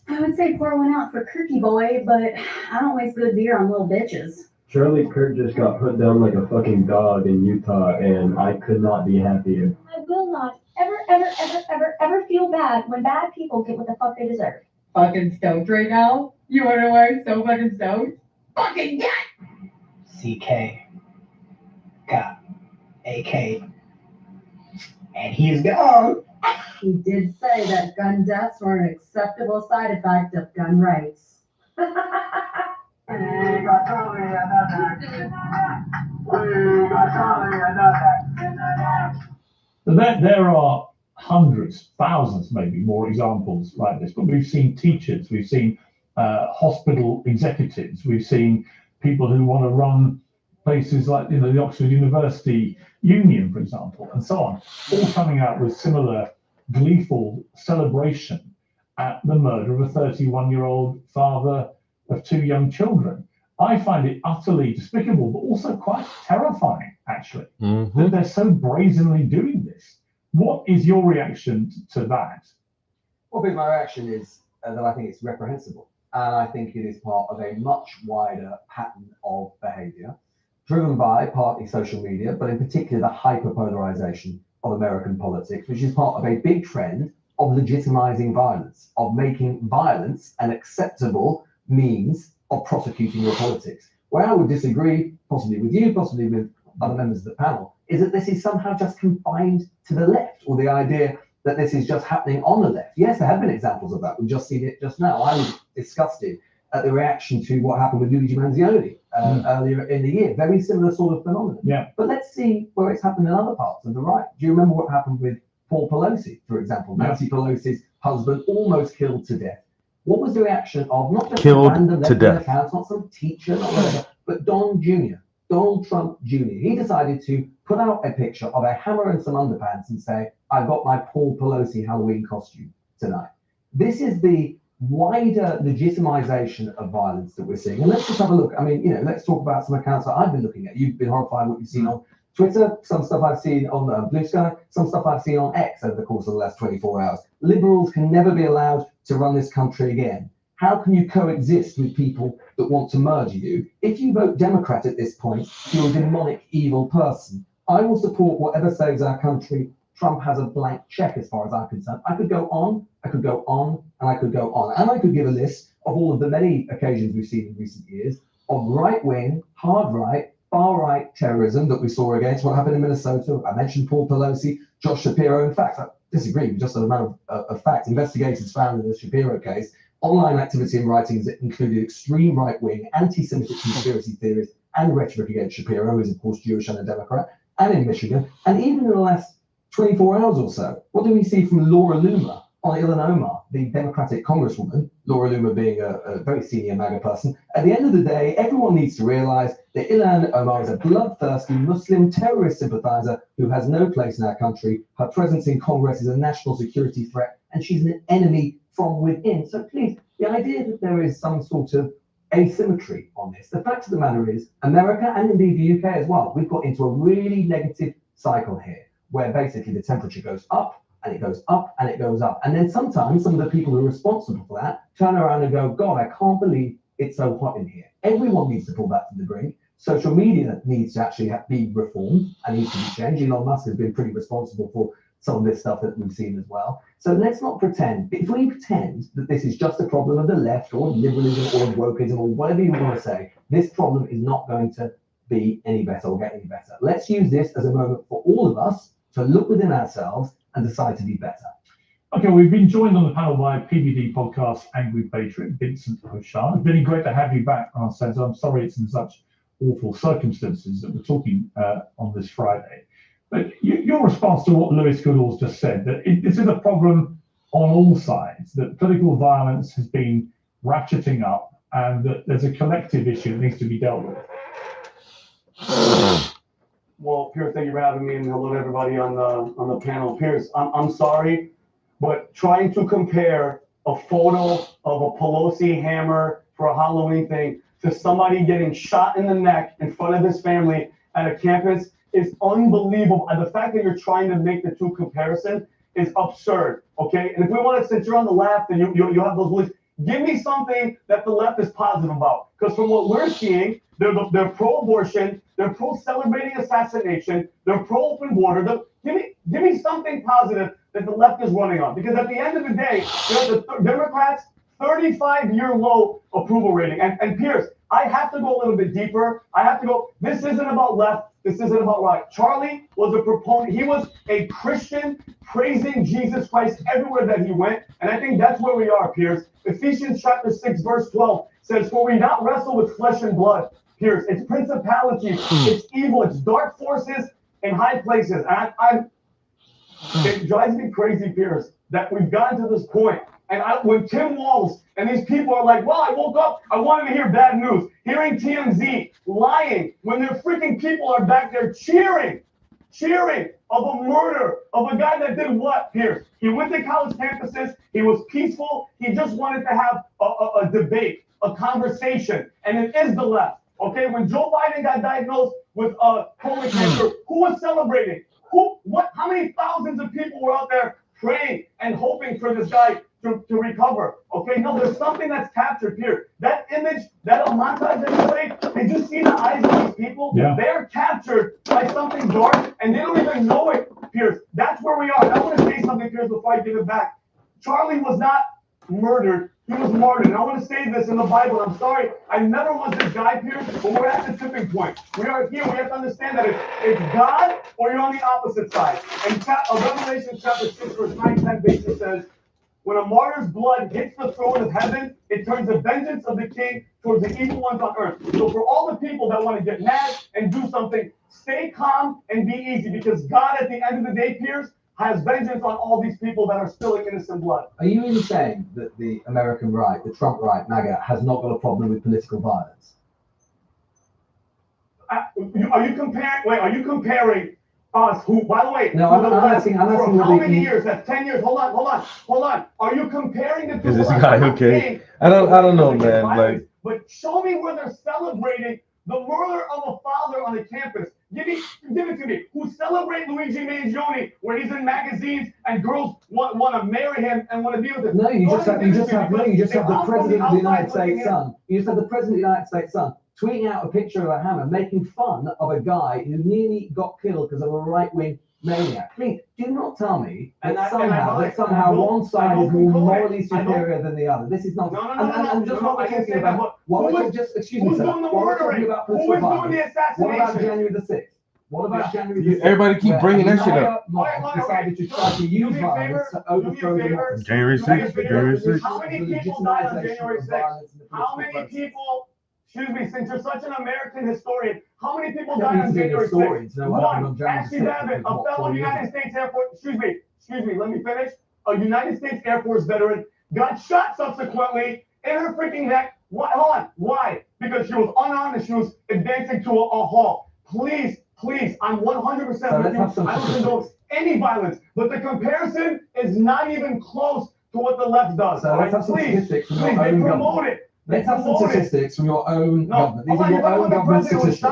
I would say pour one out for Kirky boy, but I don't waste good beer on little bitches. Charlie Kirk just got put down like a fucking dog in Utah, and I could not be happier. I will not ever feel bad when bad people get what the fuck they deserve. Fucking stoked right now. You wanna know why I'm so fucking stoked? Fucking get! CK got AK, and he's gone. He did say that gun deaths were an acceptable side effect of gun rights. So there are hundreds, thousands, maybe more examples like this. But we've seen teachers, we've seen hospital executives, we've seen people who want to run places like the Oxford University Union, for example, and so on, all coming out with similar gleeful celebration at the murder of a 31-year-old father of two young children. I find it utterly despicable, but also quite terrifying, actually, that they're so brazenly doing this. What is your reaction to that? Well, I think my reaction is that I think it's reprehensible. And I think it is part of a much wider pattern of behavior driven by partly social media, but in particular the hyperpolarization of American politics, which is part of a big trend of legitimizing violence, of making violence an acceptable means of prosecuting your politics. Where I would disagree, possibly with you, possibly with other members of the panel, is that this is somehow just confined to the left, or the idea that this is just happening on the left. Yes, there have been examples of that. We've just seen it just now. I was disgusted at the reaction to what happened with Luigi Manzioni earlier in the year. Very similar sort of phenomenon. Yeah. But let's see where it's happened in other parts of the right. Do you remember what happened with Paul Pelosi, for example? Nancy Pelosi's husband almost killed to death. What was the reaction of not just Killed a random to death. accounts, not some teacher, not whatever, but Don Jr., Donald Trump Jr. He decided to put out a picture of a hammer and some underpants and say, "I've got my Paul Pelosi Halloween costume tonight." This is the wider legitimization of violence that we're seeing. And let's just have a look. I mean, let's talk about some accounts that I've been looking at. You've been horrified what you've seen on Twitter, some stuff I've seen on Blue Sky, some stuff I've seen on X over the course of the last 24 hours. Liberals can never be allowed to run this country again. How can you coexist with people that want to murder you? If you vote Democrat at this point, you're a demonic, evil person. I will support whatever saves our country. Trump has a blank check as far as I'm concerned. I could go on, I could go on, and I could go on. And I could give a list of all of the many occasions we've seen in recent years of right-wing, hard right, far-right terrorism that we saw against what happened in Minnesota. I mentioned Paul Pelosi, Josh Shapiro. In fact, I disagree, just as a matter of fact. Investigators found in the Shapiro case online activity and writings that included extreme right-wing, anti-Semitic conspiracy theories and rhetoric against Shapiro, who is, of course, Jewish and a Democrat, and in Michigan. And even in the last 24 hours or so, what do we see from Laura Loomer on Ilhan Omar, the Democratic Congresswoman, Laura Loomer being a very senior MAGA person? At the end of the day, everyone needs to realize that Ilhan Omar is a bloodthirsty Muslim terrorist sympathizer who has no place in our country. Her presence in Congress is a national security threat, and she's an enemy from within. So please, the idea that there is some sort of asymmetry on this, the fact of the matter is, America and indeed the UK as well, we've got into a really negative cycle here, where basically the temperature goes up and it goes up and it goes up. And then sometimes some of the people who are responsible for that turn around and go, God, I can't believe it's so hot in here. Everyone needs to pull back from the brink. Social media needs to actually be reformed and needs to be changed. Elon Musk has been pretty responsible for some of this stuff that we've seen as well. So let's not pretend. If we pretend that this is just a problem of the left or liberalism or wokeism or whatever you want to say, this problem is not going to be any better or get any better. Let's use this as a moment for all of us to look within ourselves and decide to be better. Okay, we've been joined on the panel by PBD podcast Angry Patriot, Vincent Hoshar. It's been great to have you back on our centre. I'm sorry it's in such awful circumstances that we're talking on this Friday. But your response to what Lewis Goodall's just said, that this is a problem on all sides, that political violence has been ratcheting up and that there's a collective issue that needs to be dealt with. Well, Piers, thank you for having me, and hello to everybody on the panel. Piers, I'm sorry, but trying to compare a photo of a Pelosi hammer for a Halloween thing to somebody getting shot in the neck in front of his family at a campus is unbelievable. And the fact that you're trying to make the two comparison is absurd, okay? And if we want to, since you're on the left and you have those beliefs, give me something that the left is positive about. Because from what we're seeing, they're pro-abortion, they're pro-celebrating assassination, they're pro-open border. Give me something positive that the left is running on. Because at the end of the day, the Democrats, 35-year low approval rating. And Piers, I have to go a little bit deeper. This isn't about left. This isn't about right. Charlie was a proponent. He was a Christian praising Jesus Christ everywhere that he went. And I think that's where we are, Piers. Ephesians chapter 6, verse 12 says, for we not wrestle with flesh and blood. Piers, it's principalities, it's evil, it's dark forces in high places. And it drives me crazy, Piers, that we've gotten to this point. And when Tim Walz and these people are like, well, I woke up, I wanted to hear bad news. Hearing TMZ lying when their freaking people are back there cheering of a murder of a guy that did what, Piers? He went to college campuses. He was peaceful. He just wanted to have a debate, a conversation. And it is the left. Okay, when Joe Biden got diagnosed with colon cancer, who was celebrating? How many thousands of people were out there praying and hoping for this guy to recover? Okay, no, there's something that's captured here. That image, that montage that you played, did you see the eyes of these people? Yeah. They're captured by something dark and they don't even know it, Piers. That's where we are. And I want to say something, Piers, before I give it back. Charlie was not murdered. He was martyred. And I want to say this in the Bible. I'm sorry, I never was this guy, Piers, but we're at the tipping point. We are here. We have to understand that it's God or you're on the opposite side. And Revelation chapter 6, verse 9-10 basically says, when a martyr's blood hits the throne of heaven, it turns the vengeance of the king towards the evil ones on earth. So for all the people that want to get mad and do something, stay calm and be easy, because God at the end of the day, Piers, has vengeance on all these people that are spilling innocent blood. Are you really saying that the American right, the Trump right, MAGA, has not got a problem with political violence? Are you comparing? Wait, are you comparing us? Who, by the way, No, who I'm the not left asking. I'm for asking how whether many you- years? That's 10 years. Hold on. Are you comparing the two? Is this left? guy I'm not okay? saying I don't know, against man. violence, Like, but show me where they're celebrating the murder of a father on a campus. Give it to me. Who celebrate Luigi Mangione when he's in magazines and girls want to marry him and want to be with him? No, you Go just ahead have and give it to me, because the if I'm from president of the United outside looking States in- son. You just have the president of the United States son tweeting out a picture of a hammer, making fun of a guy who nearly got killed because of a right-wing maniac. Please do not tell me that somehow one side is more morally superior than the other. This is not. And just what we're talking about. Excuse me, sir. While we're talking about political violence, what about January the 6th? What about January the 6th? Everybody keep bringing that shit up. Decided to try to use violence to overthrow democracy. January 6th. How many people died on January 6th? How many people, excuse me, since you're such an American historian, how many people died on January 6th? One, Ashley Babbitt, a fellow United States Air Force, excuse me, let me finish. A United States Air Force veteran got shot subsequently in her freaking neck. Why? Hold on. Why? Because she was unarmed and she was advancing to a halt. Please, I'm 100% with you. I don't condone any violence, but the comparison is not even close to what the left does. So let's have some statistics from your They own promote government. it. Let's have some statistics from your own government. These are your own government statistics.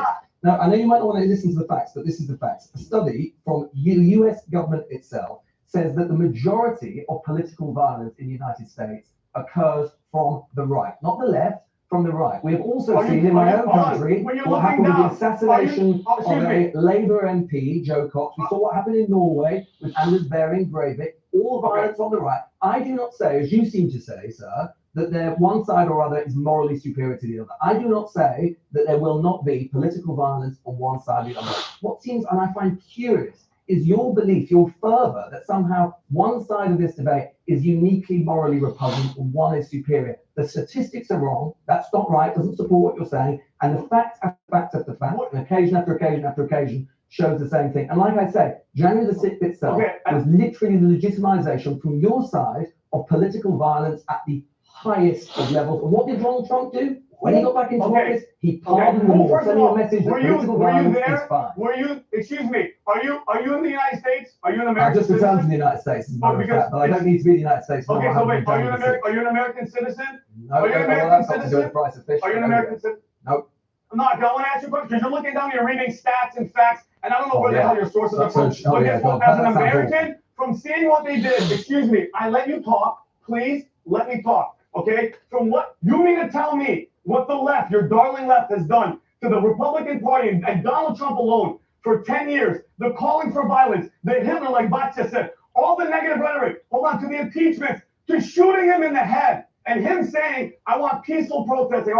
Now, I know you might not want to listen to the facts, but this is the facts. A study from the US government itself says that the majority of political violence in the United States occurs from the right, not the left, from the right. We have also seen in my own country what happened with the assassination of a Labour MP, Joe Cox. We saw what happened in Norway with Anders Behring Breivik, all violence on the right. I do not say, as you seem to say, sir, that one side or other is morally superior to the other. I do not say that there will not be political violence on one side or the other. What seems, and I find curious, is your belief, your fervor, that somehow one side of this debate is uniquely morally repugnant and one is superior. The statistics are wrong. That's not right. Doesn't support what you're saying. And the fact after fact after fact, and occasion after occasion after occasion, shows the same thing. And like I say, January the 6th itself was literally the legitimization from your side of political violence at the highest of levels. And what did Donald Trump do? When he got back into office, he pardoned them all, sending a message that political violence is fine. Excuse me, are you in the United States? Are you an American I just returned to the United States, as a matter of fact, but I don't need to be in the United States. Okay, so wait, are you an American citizen? No, are you an American citizen? Price of fish. Are you an American citizen? Nope. No, I want to ask you a question, because you're looking down, you're reading stats and facts, and I don't know where the hell your sources are from. But guess what, as an American, from seeing what they did, excuse me, I let you talk, please let me talk, okay? From what, you mean to tell me what the left, your darling left, has done to the Republican Party and Donald Trump alone for 10 years, the calling for violence, the Hitler, like Batya said, all the negative rhetoric, hold on, to the impeachments, to shooting him in the head, and him saying, I want peaceful protesting,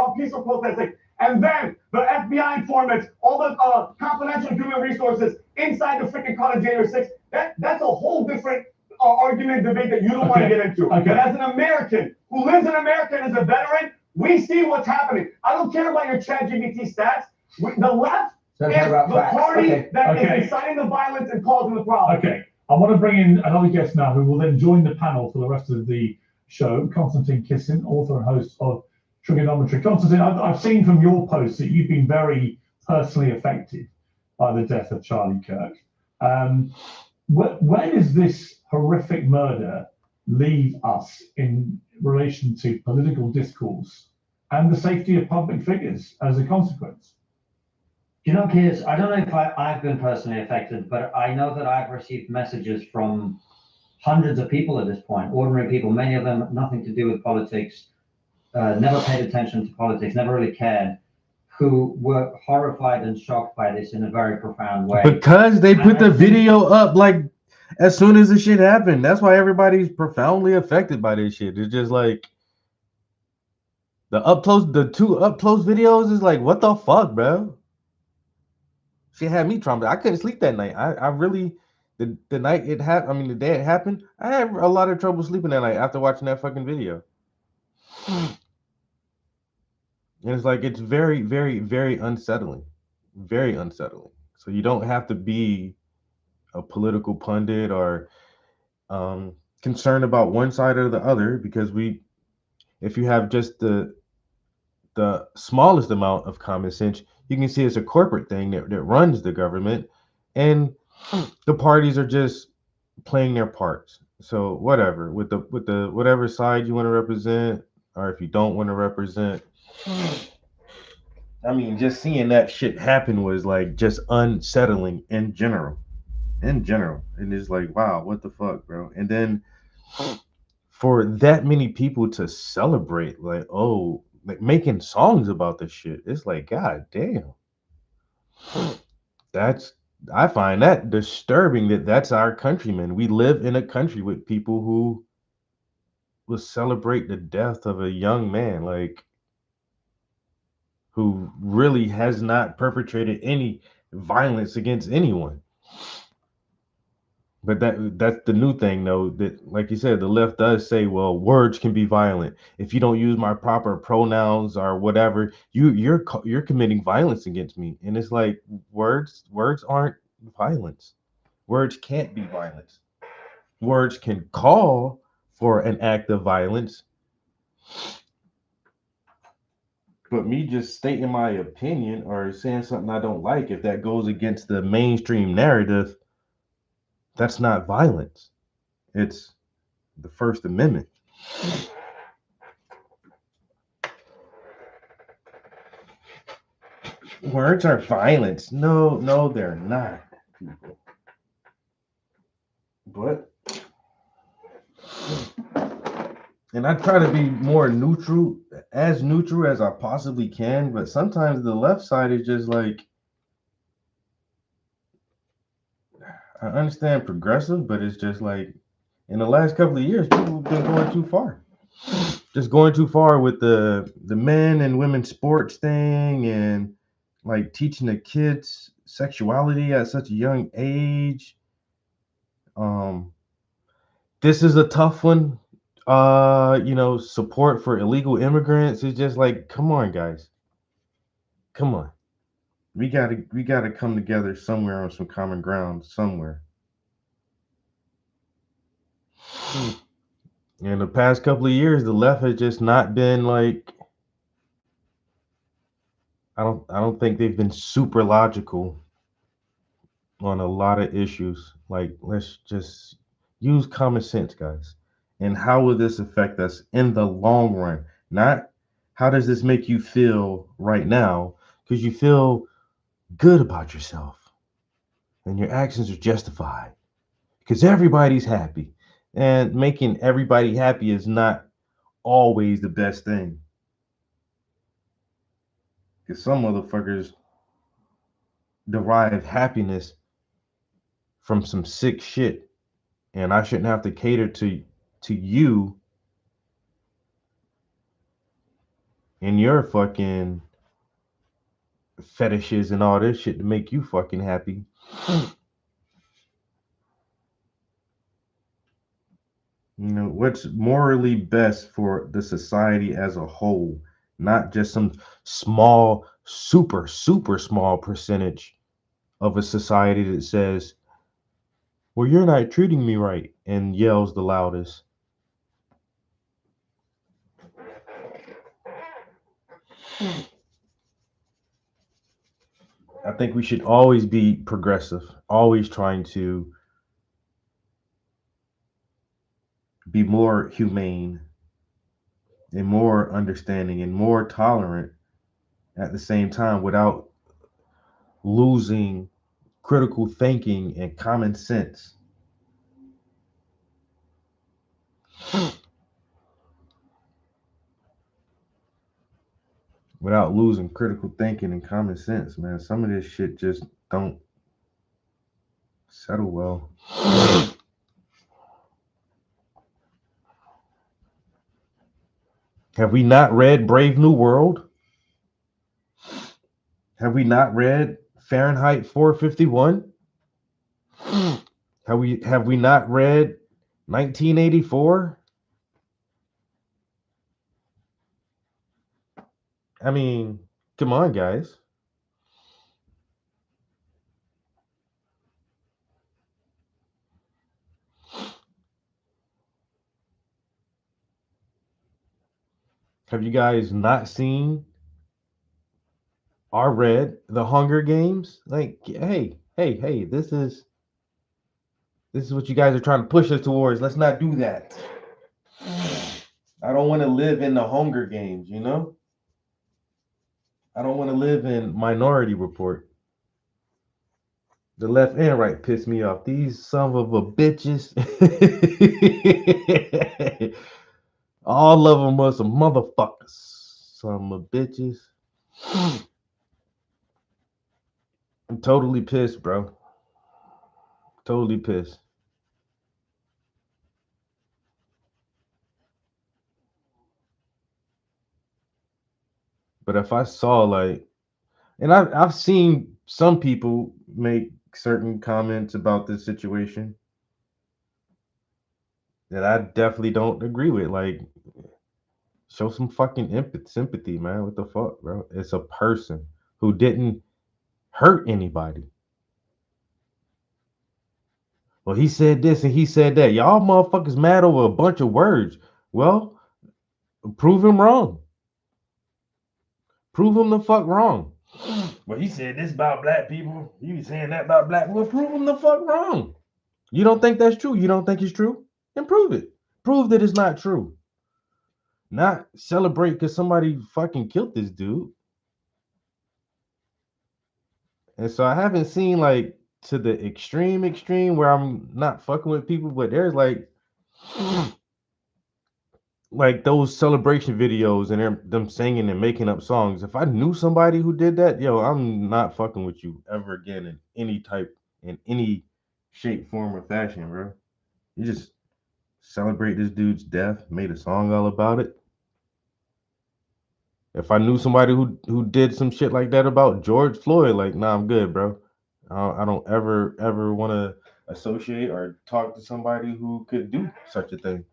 and then the FBI informants, all the confidential human resources inside the freaking car on January 6th, that's a whole different argument, debate that you don't want to get into. But as an American who lives in America and is a veteran, we see what's happening. I don't care about your ChatGPT stats. The left is the party that is inciting the violence and causing the problem. Okay, I want to bring in another guest now who will then join the panel for the rest of the show, Konstantin Kisin, author and host of Trigonometry. Konstantin, I've seen from your posts that you've been very personally affected by the death of Charlie Kirk. Where does this horrific murder leave us in relation to political discourse and the safety of public figures as a consequence? You know, Kears, I don't know if I've been personally affected, but I know that I've received messages from hundreds of people at this point, ordinary people, many of them nothing to do with politics, never paid attention to politics, never really cared, who were horrified and shocked by this in a very profound way. Because they put the video up like as soon as the shit happened. That's why everybody's profoundly affected by this shit. It's just like the two up close videos is like, what the fuck, bro? She had me traumatized. I couldn't sleep that night. I really, the night it happened, I mean, the day it happened, I had a lot of trouble sleeping that night after watching that fucking video. And it's like, it's very, very, very unsettling. Very unsettling. So you don't have to be a political pundit or concerned about one side or the other, because if you have just the the smallest amount of common sense, you can see it's a corporate thing that runs the government, and the parties are just playing their parts. So whatever, with the whatever side you want to represent, or if you don't want to represent, I mean, just seeing that shit happen was like just unsettling in general. In general. And it's like, wow, what the fuck, bro? And then for that many people to celebrate, like, oh, like making songs about this shit, it's like, god damn. That's I find that disturbing that that's our countrymen. We live in a country with people who will celebrate the death of a young man, like who really has not perpetrated any violence against anyone. But that's the new thing, though. That, like you said, the left does say, "Well, words can be violent. If you don't use my proper pronouns or whatever, you're committing violence against me." And it's like words aren't violence. Words can't be violence. Words can call for an act of violence, but me just stating my opinion or saying something I don't like, if that goes against the mainstream narrative, that's not violence. It's the First Amendment. Words are violence. No, they're not, people. But, and I try to be more neutral as I possibly can, but sometimes the left side is just like, I understand progressive, but it's just like, in the last couple of years, people have been going too far. Just going too far with the men and women sports thing, and like teaching the kids sexuality at such a young age. This is a tough one. Support for illegal immigrants is just like, come on, guys. Come on. We gotta come together somewhere on some common ground somewhere. In the past couple of years, the left has just not been like, I don't think they've been super logical on a lot of issues. Like, let's just use common sense, guys. And how will this affect us in the long run? Not how does this make you feel right now, because you feel good about yourself and your actions are justified because everybody's happy. And making everybody happy is not always the best thing. Because some motherfuckers derive happiness from some sick shit. And I shouldn't have to cater to you and your fucking fetishes and all this shit to make you fucking happy. What's morally best for the society as a whole, not just some small, super small percentage of a society that says, well, you're not treating me right, and yells the loudest. I think we should always be progressive, always trying to be more humane and more understanding and more tolerant at the same time without losing critical thinking and common sense. Without losing critical thinking and common sense, man. Some of this shit just don't settle well. Have we not read Brave New World? Have we not read Fahrenheit 451? Have we not read 1984? I mean, come on, guys. Have you guys not seen are read the Hunger Games. Like, hey, this is what you guys are trying to push us towards. Let's not do that. I don't want to live in the Hunger Games, you know? I don't want to live in Minority Report. The left and right piss me off. These son of a bitches. All of them are some motherfuckers. Some of bitches. I'm totally pissed, bro. Totally pissed. But if I saw like, and I've seen some people make certain comments about this situation that I definitely don't agree with. Like, show some fucking sympathy, man. What the fuck, bro? It's a person who didn't hurt anybody. Well, he said this and he said that. Y'all motherfuckers mad over a bunch of words. Well, prove him wrong. Prove him the fuck wrong. Well, he said this about black people. You saying that about black people. Well, prove him the fuck wrong. You don't think that's true? You don't think it's true? Then prove it. Prove that it's not true. Not celebrate because somebody fucking killed this dude. And so I haven't seen like to the extreme where I'm not fucking with people, but there's like those celebration videos and them singing and making up songs. If I knew somebody who did that, yo, I'm not fucking with you ever again in any shape, form, or fashion, bro. You just celebrate this dude's death, made a song all about it. If I knew somebody who did some shit like that about George Floyd, like, nah, I'm good, bro. I don't ever want to associate or talk to somebody who could do such a thing.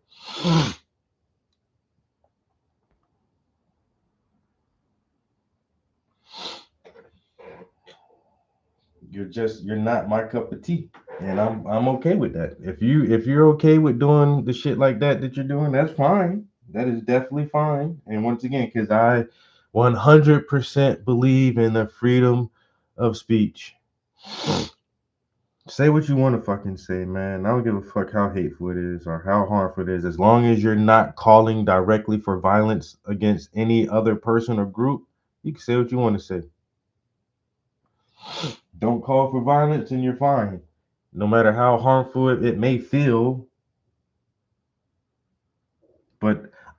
You're not my cup of tea, and I'm okay with that. If you're okay with doing the shit like that you're doing, that's fine. That is definitely fine. And once again, because I 100% believe in the freedom of speech. Say what you want to fucking say, man. I don't give a fuck how hateful it is or how harmful it is. As long as you're not calling directly for violence against any other person or group, you can say what you want to say. Don't call for violence and you're fine. No matter how harmful it may feel.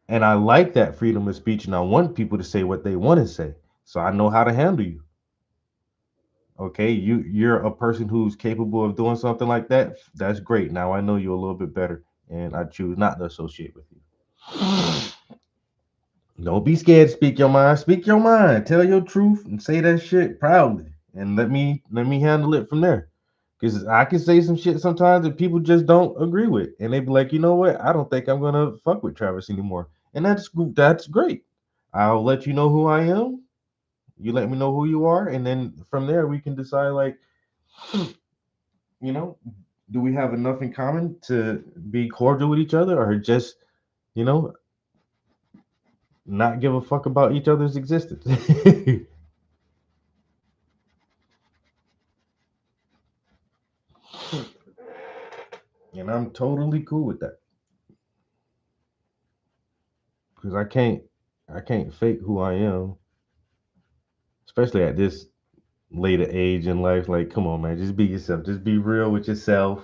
And I like that freedom of speech, and I want people to say what they want to say. So I know how to handle you. Okay, you're a person who's capable of doing something like that. That's great. Now I know you a little bit better, and I choose not to associate with you. Don't be scared to speak your mind. Speak your mind. Tell your truth and say that shit proudly. And let me handle it from there. Because I can say some shit sometimes that people just don't agree with. And they be like, you know what? I don't think I'm gonna fuck with Travis anymore. And that's great. I'll let you know who I am. You let me know who you are, and then from there we can decide, like, you know, do we have enough in common to be cordial with each other, or just, you know, not give a fuck about each other's existence. And I'm totally cool with that. Because I can't fake who I am. Especially at this later age in life. Like, come on, man, just be yourself. Just be real with yourself.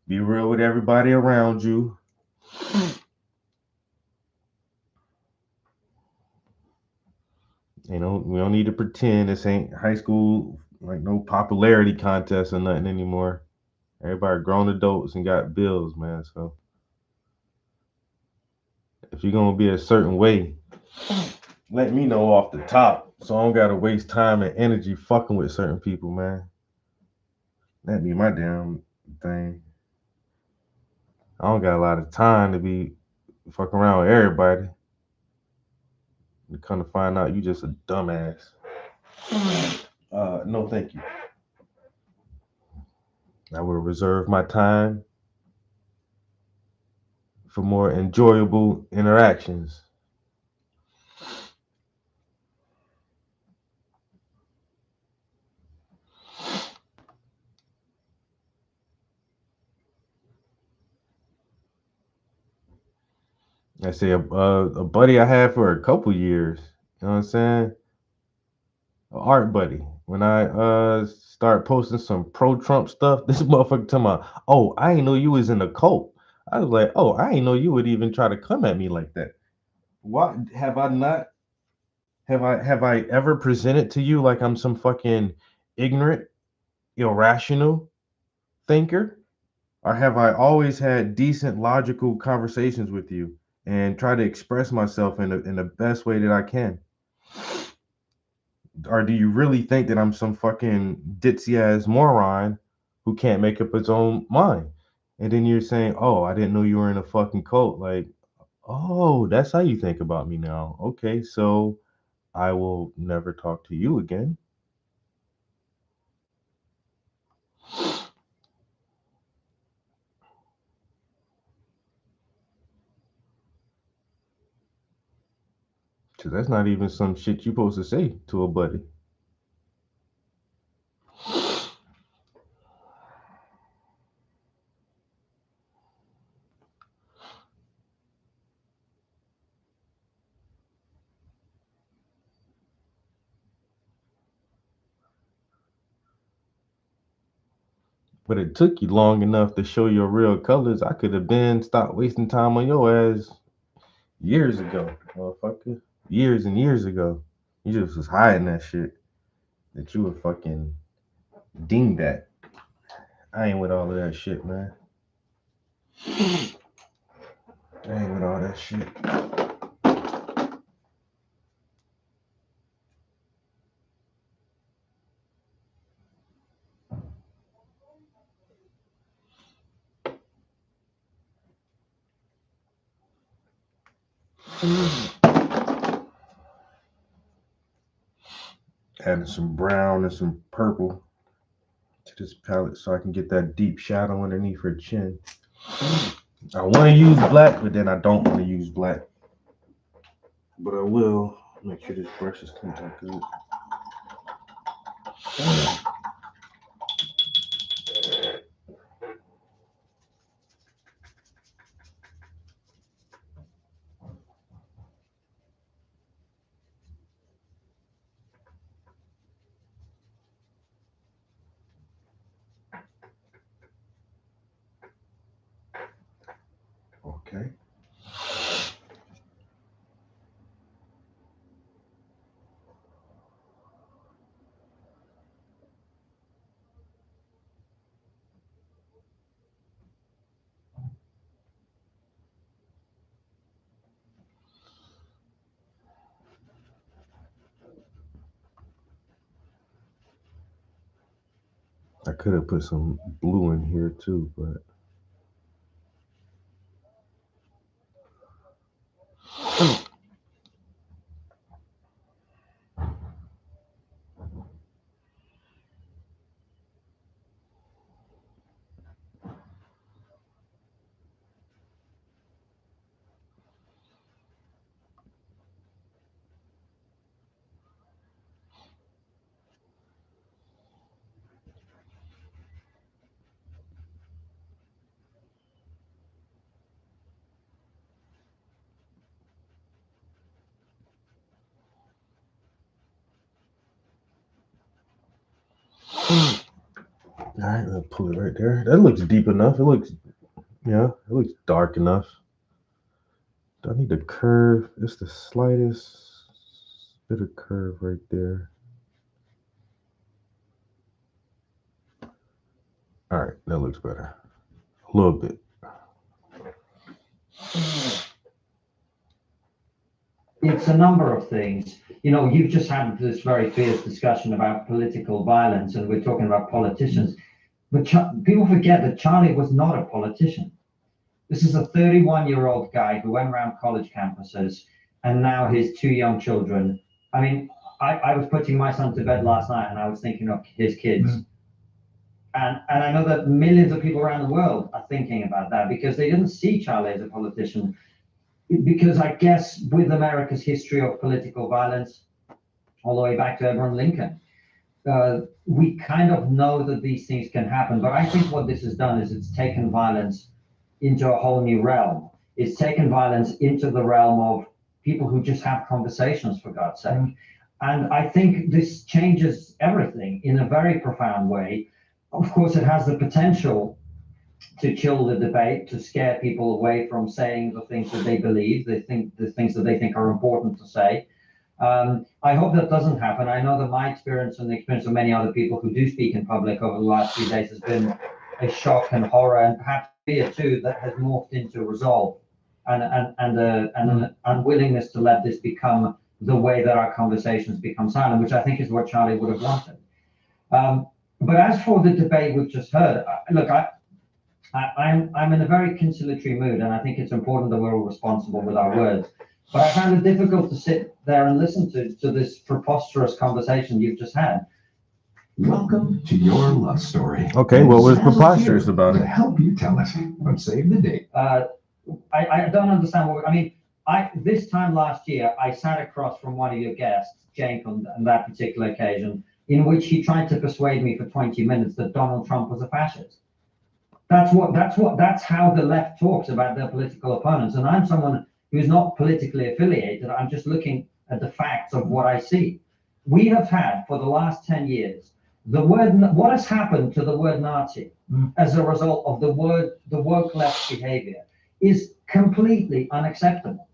Be real with everybody around you. You know, we don't need to pretend this ain't high school, like no popularity contest or nothing anymore. Everybody grown adults and got bills, man. So if you're gonna be a certain way, let me know off the top, so I don't gotta waste time and energy fucking with certain people, man. That'd be my damn thing. I don't got a lot of time to be fucking around with everybody. You come to find out you just a dumbass. No, thank you. I will reserve my time for more enjoyable interactions. I say a buddy I had for a couple years. You know what I'm saying? An art buddy. When I start posting some pro Trump stuff, this motherfucker talking about, oh, I ain't know you was in a cult. I was like, oh, I ain't know you would even try to come at me like that. What have I not have I ever presented to you like I'm some fucking ignorant, irrational thinker? Or have I always had decent, logical conversations with you and try to express myself in the best way that I can? Or do you really think that I'm some fucking ditzy ass moron who can't make up his own mind? And then you're saying, oh, I didn't know you were in a fucking cult. Like, oh, that's how you think about me now. Okay, so I will never talk to you again. Cause that's not even some shit you supposed to say to a buddy. But it took you long enough to show your real colors. I could have been stopped wasting time on your ass years ago, motherfucker. Years and years ago. You just was hiding that shit that you were fucking deemed at. I ain't with all of that shit, man. I ain't with all that shit. Adding some brown and some purple to this palette so I can get that deep shadow underneath her chin. I want to use black, but then I don't want to use black. But I will make sure this brush is cleaned up good. Okay. I could have put some blue in here too, but all right, I'll pull it right there. That looks deep enough. It looks dark enough. Do I need a curve? It's the slightest bit of curve right there. All right, that looks better. A little bit. It's a number of things. You know, you've just had this very fierce discussion about political violence, and we're talking about politicians. But people forget that Charlie was not a politician. This is a 31-year-old guy who went around college campuses, and now his two young children. I mean, I was putting my son to bed last night, and I was thinking of his kids. Mm-hmm. And I know that millions of people around the world are thinking about that because they didn't see Charlie as a politician. Because I guess with America's history of political violence, all the way back to Abraham Lincoln, we kind of know that these things can happen. But I think what this has done is it's taken violence into a whole new realm. It's taken violence into the realm of people who just have conversations, for God's sake. And I think this changes everything in a very profound way. Of course, it has the potential to chill the debate, to scare people away from saying the things that they believe, the things that they think are important to say. I hope that doesn't happen. I know that my experience and the experience of many other people who do speak in public over the last few days has been a shock and horror, and perhaps fear too, that has morphed into resolve and an unwillingness to let this become the way that our conversations become silent, which I think is what Charlie would have wanted. But as for the debate we've just heard, look, I'm in a very conciliatory mood, and I think it's important that we're all responsible with our words. But I found it difficult to sit there and listen to this preposterous conversation you've just had. Welcome to your love story. Okay, what was preposterous about it? To help you tell it on Save the Date. I don't understand what, I mean, this time last year, I sat across from one of your guests, Cenk, on that particular occasion, in which he tried to persuade me for 20 minutes that Donald Trump was a fascist. That's how the left talks about their political opponents. And I'm someone who's not politically affiliated. I'm just looking at the facts of what I see. We have had for the last 10 years, what has happened to the word Nazi as a result of the woke left behavior is completely unacceptable.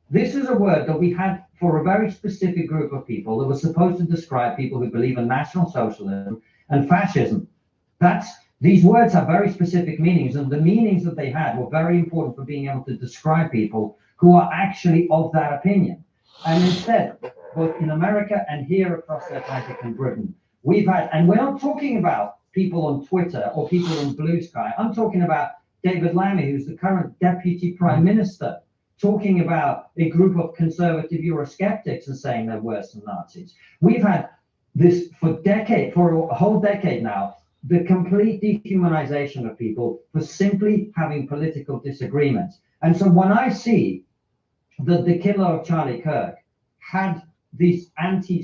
This is a word that we had for a very specific group of people that was supposed to describe people who believe in National Socialism and fascism. These words have very specific meanings, and the meanings that they had were very important for being able to describe people who are actually of that opinion. And instead, both in America and here across the Atlantic and Britain, we've had, and we're not talking about people on Twitter or people on Blue Sky. I'm talking about David Lammy, who's the current Deputy Prime Minister, talking about a group of conservative Eurosceptics and saying they're worse than Nazis. We've had this for a whole decade now, the complete dehumanization of people for simply having political disagreements. And so when I see that the killer of Charlie Kirk had these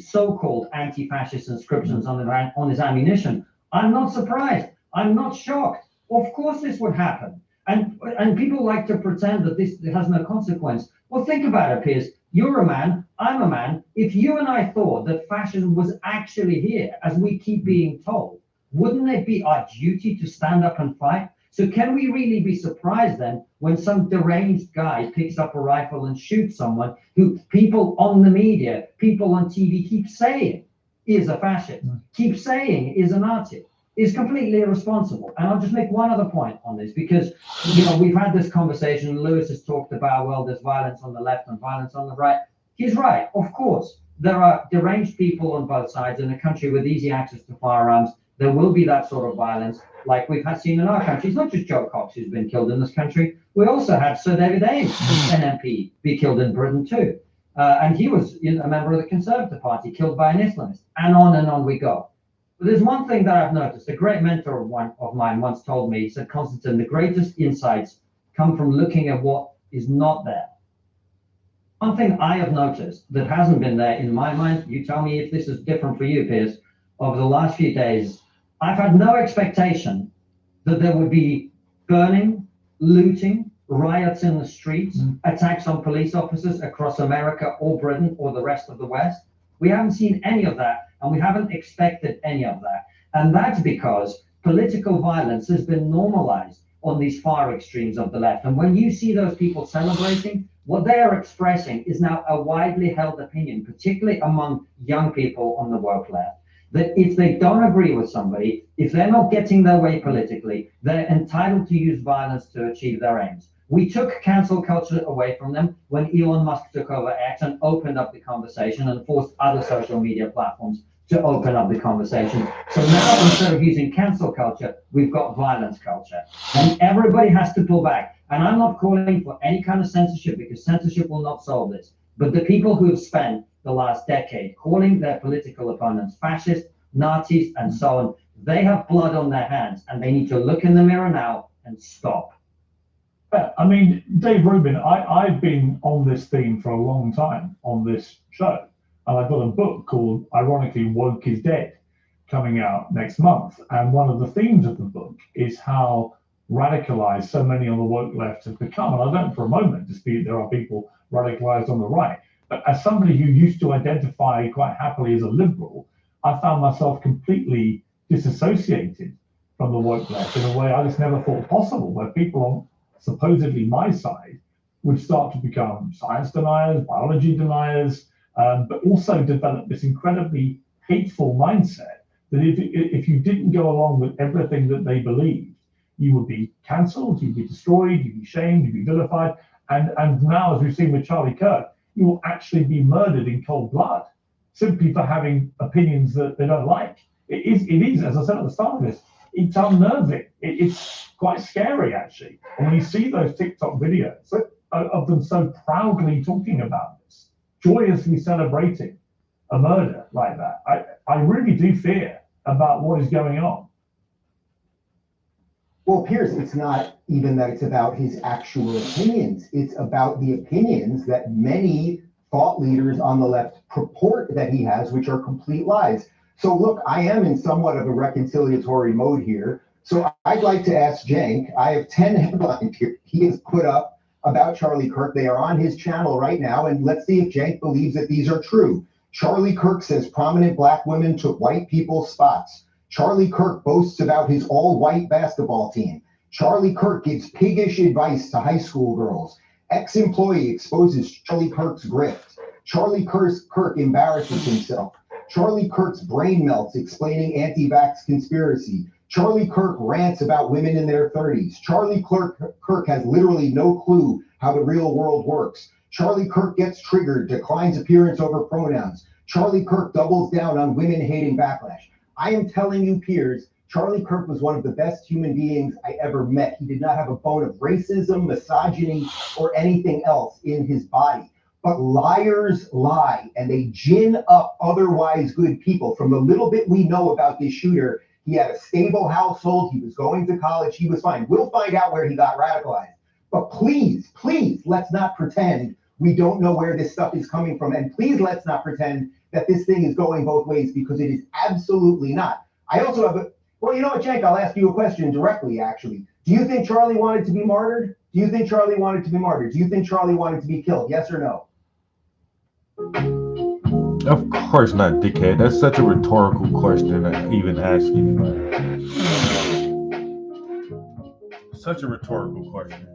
so-called anti-fascist inscriptions on his ammunition, I'm not surprised. I'm not shocked. Of course this would happen. And people like to pretend that this has no consequence. Well, think about it, Piers. You're a man, I'm a man. If you and I thought that fascism was actually here, as we keep being told, wouldn't it be our duty to stand up and fight? So can we really be surprised then when some deranged guy picks up a rifle and shoots someone who people on the media, people on TV keep saying is a fascist, keep saying is a Nazi, is completely irresponsible? And I'll just make one other point on this, because we've had this conversation. Lewis has talked about, well, there's violence on the left and violence on the right. He's right, of course. There are deranged people on both sides. In a country with easy access to firearms, there will be that sort of violence like we've seen in our country. It's not just Joe Cox who's been killed in this country. We also had Sir David Ames, an MP, be killed in Britain too. And he was a member of the Conservative Party, killed by an Islamist. And on we go. But there's one thing that I've noticed. A great mentor of mine once told me, he said, Konstantin, the greatest insights come from looking at what is not there. One thing I have noticed that hasn't been there in my mind, you tell me if this is different for you, Piers, over the last few days, I've had no expectation that there would be burning, looting, riots in the streets, attacks on police officers across America or Britain or the rest of the West. We haven't seen any of that, and we haven't expected any of that. And that's because political violence has been normalized on these far extremes of the left. And when you see those people celebrating, what they are expressing is now a widely held opinion, particularly among young people on the woke left, that if they don't agree with somebody, if they're not getting their way politically, they're entitled to use violence to achieve their aims. We took cancel culture away from them when Elon Musk took over X and opened up the conversation and forced other social media platforms to open up the conversation. So now, instead of using cancel culture, we've got violence culture. And everybody has to pull back. And I'm not calling for any kind of censorship, because censorship will not solve this. But the people who have spent the last decade calling their political opponents fascist, Nazis, and so on, they have blood on their hands, and they need to look in the mirror now and stop. I mean, Dave Rubin, I've been on this theme for a long time on this show, and I've got a book called, ironically, Woke is Dead, coming out next month. And one of the themes of the book is how radicalized so many on the woke left have become. And I don't for a moment dispute there are people radicalized on the right. But as somebody who used to identify quite happily as a liberal, I found myself completely disassociated from the woke left in a way I just never thought possible, where people on supposedly my side would start to become science deniers, biology deniers, but also develop this incredibly hateful mindset that if you didn't go along with everything that they believed, you would be cancelled, you'd be destroyed, you'd be shamed, you'd be vilified. And now, as we've seen with Charlie Kirk, you will actually be murdered in cold blood simply for having opinions that they don't like. It is, as I said at the start of this, it's unnerving. It's quite scary, actually. And when you see those TikTok videos of them so proudly talking about this, joyously celebrating a murder like that, I really do fear about what is going on. Well, Piers, it's not even that it's about his actual opinions. It's about the opinions that many thought leaders on the left purport that he has, which are complete lies. So look, I am in somewhat of a reconciliatory mode here. So I'd like to ask Cenk, I have 10 headlines here he has put up about Charlie Kirk. They are on his channel right now. And let's see if Cenk believes that these are true. Charlie Kirk says prominent black women took white people's spots. Charlie Kirk boasts about his all-white basketball team. Charlie Kirk gives piggish advice to high school girls. Ex-employee exposes Charlie Kirk's grift. Charlie Kirk embarrasses himself. Charlie Kirk's brain melts explaining anti-vax conspiracy. Charlie Kirk rants about women in their 30s. Charlie Kirk has literally no clue how the real world works. Charlie Kirk gets triggered, declines appearance over pronouns. Charlie Kirk doubles down on women-hating backlash. I am telling you, Piers, Charlie Kirk was one of the best human beings I ever met. He did not have a bone of racism, misogyny, or anything else in his body. But liars lie, and they gin up otherwise good people. From the little bit we know about this shooter, he had a stable household, he was going to college, he was fine. We'll find out where he got radicalized. But please, please, let's not pretend we don't know where this stuff is coming from. And please, let's not pretend that this thing is going both ways, because it is absolutely not. I also have well, you know what, Cenk, I'll ask you a question directly, actually. Do you think Charlie wanted to be martyred? Do you think Charlie wanted to be martyred? Do you think Charlie wanted to be killed? Yes or no? Of course not, dickhead. That's such a rhetorical question to even ask you. Such a rhetorical question.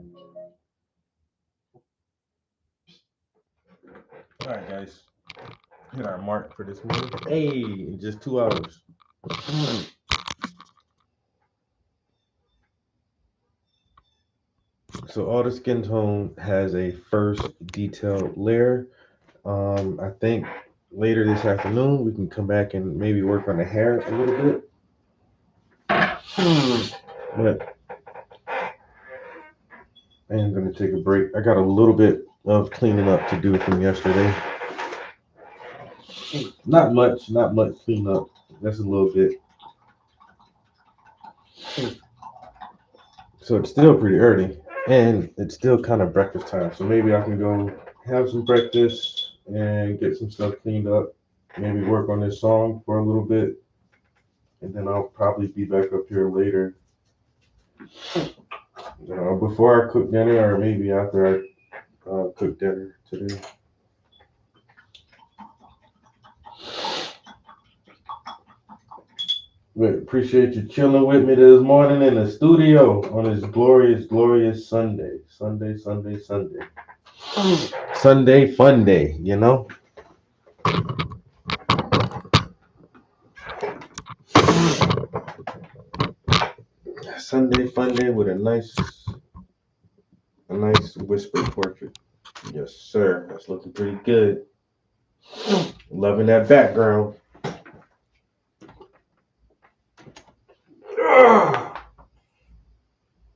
All right, guys. Hit our mark for this morning. Hey, in just 2 hours. So all the skin tone has a first detailed layer. I think later this afternoon we can come back and maybe work on the hair a little bit. But I am gonna take a break. I got a little bit of cleaning up to do from yesterday. Not much cleanup. That's a little bit. So it's still pretty early, and it's still kind of breakfast time. So maybe I can go have some breakfast and get some stuff cleaned up. Maybe work on this song for a little bit, and then I'll probably be back up here later. Before I cook dinner, or maybe after I cook dinner today. But appreciate you chilling with me this morning in the studio on this glorious, glorious Sunday. Sunday fun day, you know? Sunday fun day with a nice whisper portrait. Yes, sir. That's looking pretty good. Loving that background.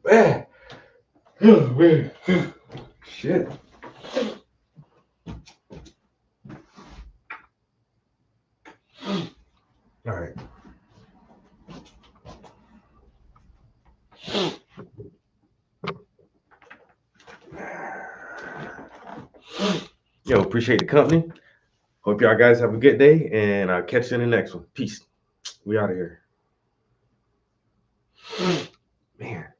Man. Oh, man. Shit. All right. Yo, appreciate the company. Hope y'all guys have a good day, and I'll catch you in the next one. Peace. We out of here. Man.